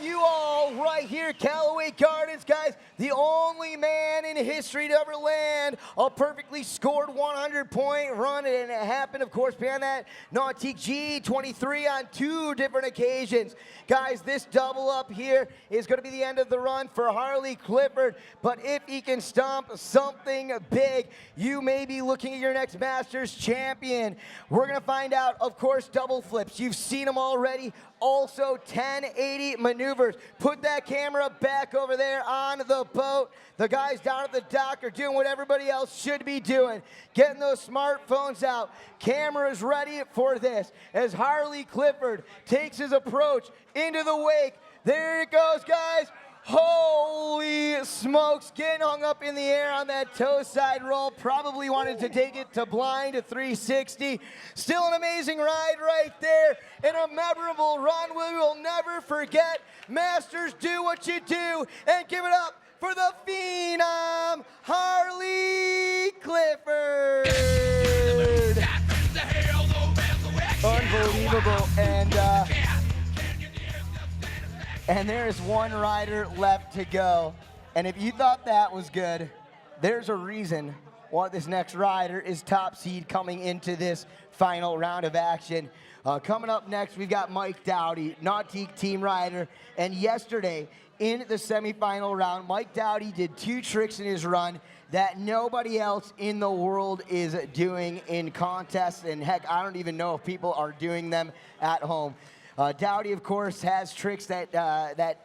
you all right here, Callaway Gardens, guys. The only man in history to ever land a perfectly scored 100-point run, and it happened, of course, behind that Nautique G23 on 2 different occasions. Guys, this double up here is going to be the end of the run for Harley Clifford, but if he can stomp something big, you may be looking at your next Masters champion. We're going to find out, of course, double flips. You've seen them already. Also 1080 maneuvers. Put that camera back over there on the boat. The guys down at the dock are doing what everybody else should be doing. Getting those smartphones out. Cameras ready for this as Harley Clifford takes his approach into the wake. There it goes, guys. Holy smokes, getting hung up in the air on that toe side roll. Probably wanted to take it to blind to 360. Still an amazing ride right there, and a memorable run we will never forget. Masters, do what you do, and give it up for the Phenom, Harley Clifford. Unbelievable, and there's one rider left to go. And if you thought that was good, there's a reason why this next rider is top seed coming into this final round of action. Coming up next, we've got Mike Dowdy, Nautique team rider. And yesterday, in the semifinal round, Mike Dowdy did 2 tricks in his run that nobody else in the world is doing in contests. And heck, I don't even know if people are doing them at home. Dowdy, of course, has tricks that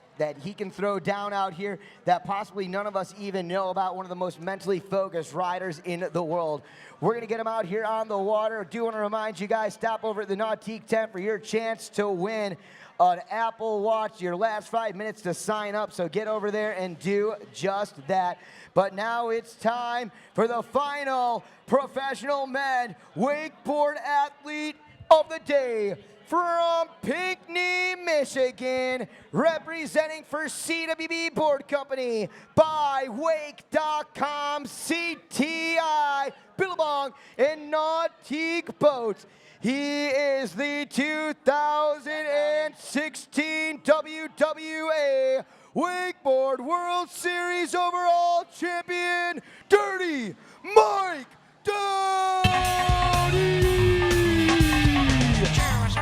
he can throw down out here that possibly none of us even know about. One of the most mentally focused riders in the world. We're going to get him out here on the water. I do want to remind you guys, stop over at the Nautique tent for your chance to win an Apple Watch. Your last 5 minutes to sign up, so get over there and do just that. But now it's time for the final professional men wakeboard athlete of the day. From Pinckney, Michigan, representing for CWB Board Company by Wake.com, CTI, Billabong, and Nautique Boats. He is the 2016 WWA Wakeboard World Series overall champion, Dirty Mike Dowdy!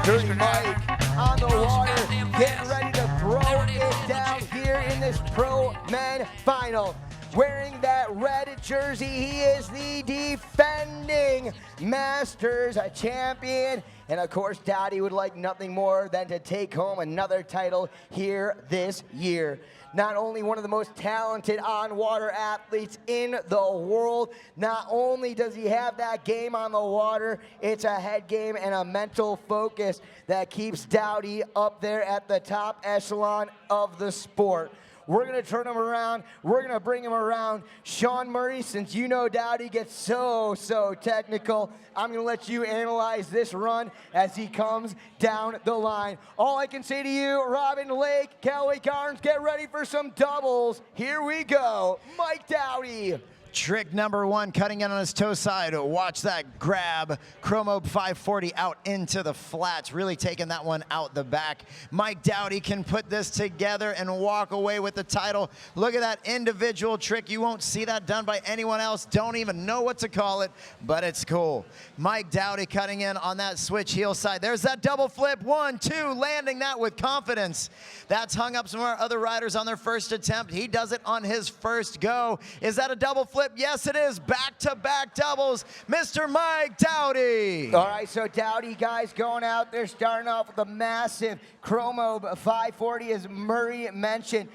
Dirty Mike on the water, getting ready to throw it down here in this Pro Men Final. Wearing that red jersey, he is the defending Masters champion. And of course, Dowdy would like nothing more than to take home another title here this year. Not only one of the most talented on-water athletes in the world, not only does he have that game on the water, it's a head game and a mental focus that keeps Dowdy up there at the top echelon of the sport. We're going to turn him around. We're going to bring him around. Sean Murray, since you know Dowdy gets so technical, I'm going to let you analyze this run as he comes down the line. All I can say to you, Robin Lake, Callaway Carnes, get ready for some doubles. Here we go. Mike Dowdy. Trick number one, cutting in on his toe side. Watch that grab. Chromo 540 out into the flats, really taking that one out the back. Mike Dowdy can put this together and walk away with the title. Look at that individual trick. You won't see that done by anyone else. Don't even know what to call it, but it's cool. Mike Dowdy cutting in on that switch heel side. There's that double flip. 1, 2, landing that with confidence. That's hung up some of our other riders on their first attempt. He does it on his first go. Is that a double flip? Yes, it is. Back-to-back doubles. Mr. Mike Dowdy. All right, so Dowdy, guys, going out there, starting off with a massive Chromo 540, as Murray mentioned.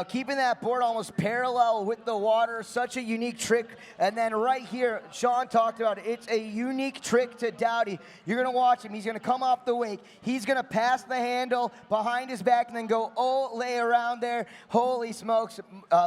Keeping that board almost parallel with the water, such a unique trick. And then right here, Sean talked about it. It's a unique trick to Dowdy. You're going to watch him. He's going to come off the wake. He's going to pass the handle behind his back and then go lay around there. Holy smokes.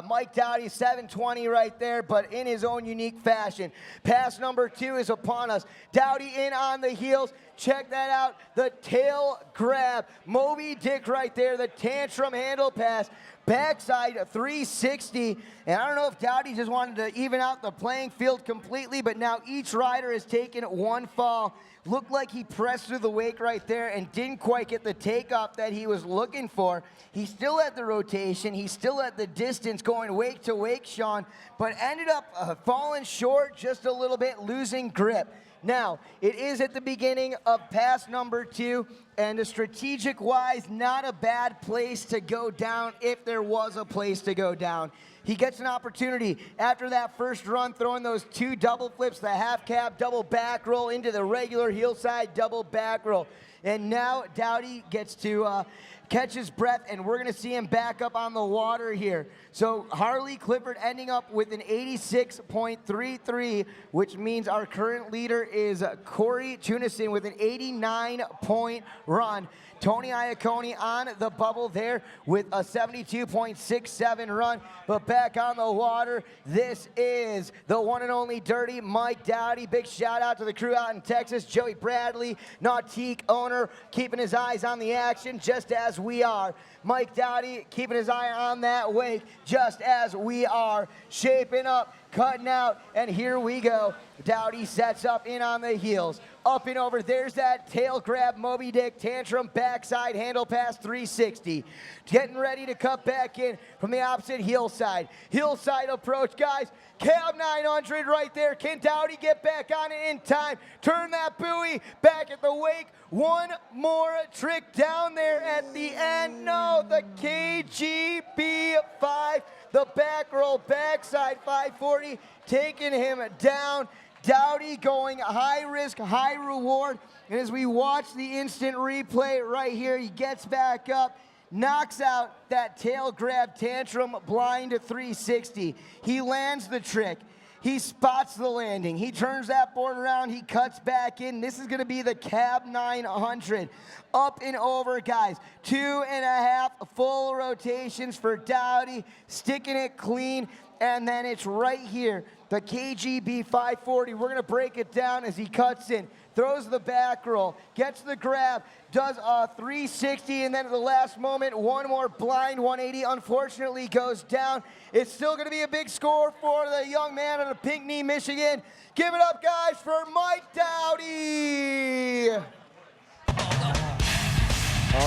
Mike Dowdy, 720 right there, but in his own unique fashion. Pass number 2 is upon us. Dowdy in on the heels. Check that out. The tail grab. Moby Dick right there. The tantrum handle pass. Backside 360, and I don't know if Dowdy just wanted to even out the playing field completely, but now each rider has taken one fall. Looked like he pressed through the wake right there and didn't quite get the takeoff that he was looking for. He still had the rotation, he still had the distance going wake to wake, Sean, but ended up falling short just a little bit, losing grip. Now, it is at the beginning of pass number 2, and strategic-wise, not a bad place to go down if there was a place to go down. He gets an opportunity after that first run, throwing those 2 double flips, the half cab, double back roll into the regular heel side, double back roll. And now Dowdy gets to catch his breath, and we're going to see him back up on the water here. So Harley Clifford ending up with an 86.33, which means our current leader is Corey Tunison with an 89-point run. Tony Iacone on the bubble there with a 72.67 run, but back on the water, this is the one and only Dirty Mike Dowdy. Big shout out to the crew out in Texas, Joey Bradley, Nautique owner, keeping his eyes on the action just as we are. Mike Dowdy keeping his eye on that wake just as we are. Shaping up, cutting out, and here we go. Dowdy sets up in on the heels. Up and over, there's that tail grab, Moby Dick, tantrum, backside, handle pass, 360. Getting ready to cut back in from the opposite heel side. Heel side approach, guys. Cab 900 right there. Can Dowdy get back on it in time? Turn that buoy back at the wake. One more trick down there at the end. No, the KGB5, the back roll, backside 540, taking him down. Dowdy going high risk, high reward. And as we watch the instant replay right here, he gets back up, knocks out that tail grab tantrum blind to 360. He lands the trick. He spots the landing. He turns that board around. He cuts back in. This is going to be the cab 900. Up and over, guys. 2.5 full rotations for Dowdy, sticking it clean. And then it's right here, the KGB 540. We're going to break it down as he cuts in, throws the back roll, gets the grab, does a 360, and then at the last moment, one more blind 180, unfortunately goes down. It's still going to be a big score for the young man out of Pinckney, Michigan. Give it up, guys, for Mike Dowdy. All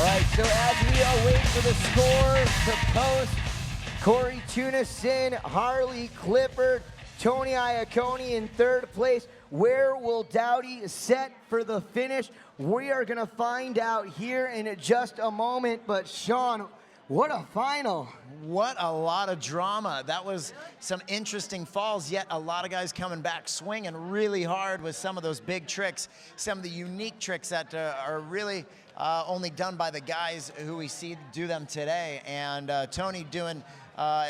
right, so as we await for the score to post, Corey Tunison, Harley Clifford, Tony Iacone in third place. Where will Dowdy set for the finish? We are going to find out here in just a moment. But Sean, what a final. What a lot of drama. That was some interesting falls, yet a lot of guys coming back swinging really hard with some of those big tricks, some of the unique tricks that are really only done by the guys who we see do them today. And Tony doing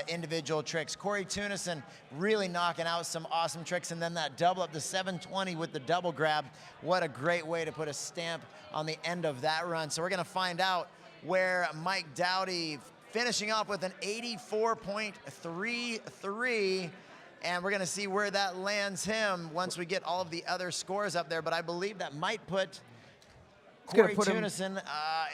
individual tricks. Corey Tunison really knocking out some awesome tricks, and then that double up, the 720 with the double grab. What a great way to put a stamp on the end of that run. So we're going to find out where Mike Dowdy finishing off with an 84.33. And we're going to see where that lands him once we get all of the other scores up there. But I believe that might put Corey Tunison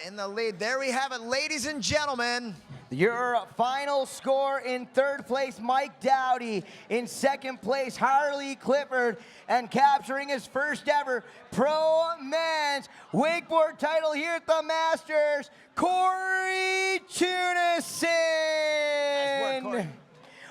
in the lead. There we have it, ladies and gentlemen. Your final score: in third place, Mike Dowdy. In second place, Harley Clifford. And capturing his first ever Pro Men's Wakeboard title here at the Masters, Corey Tunison. Nice work, Corey.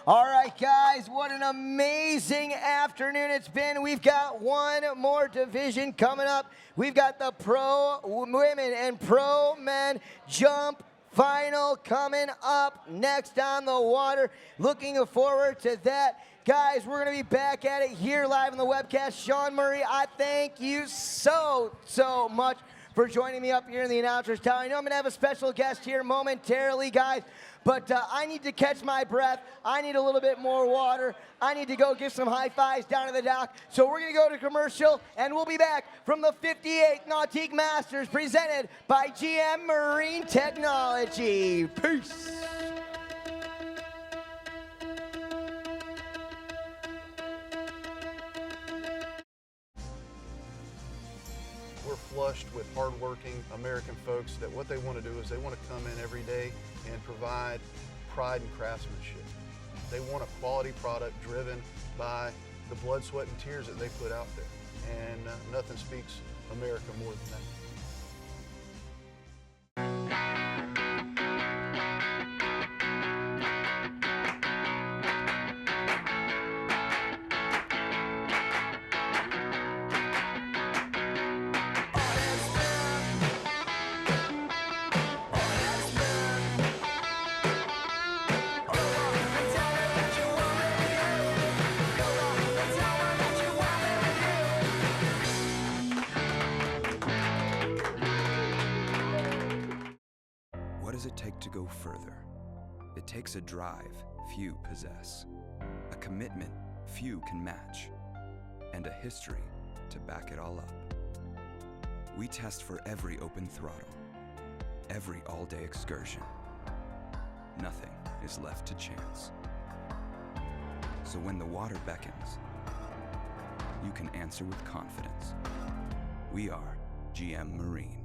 All right, guys, what an amazing afternoon it's been. We've got one more division coming up. We've got the Pro Women and Pro Men Jump Final coming up next on the water. Looking forward to that. Guys, we're going to be back at it here live on the webcast. Sean Murray, I thank you so much for joining me up here in the announcer's tower. I know I'm going to have a special guest here momentarily, guys. But I need to catch my breath. I need a little bit more water. I need to go give some high fives down to the dock. So we're going to go to commercial, and we'll be back from the 58th Nautique Masters presented by GM Marine Technology. Peace. We're flushed with hardworking American folks that what they want to do is they want to come in every day and provide pride and craftsmanship. They want a quality product driven by the blood, sweat, and tears that they put out there. And nothing speaks America more than that. What does it take to go further? It takes a drive few possess, a commitment few can match, and a history to back it all up. We test for every open throttle, every all-day excursion. Nothing is left to chance. So when the water beckons, you can answer with confidence. We are GM Marine.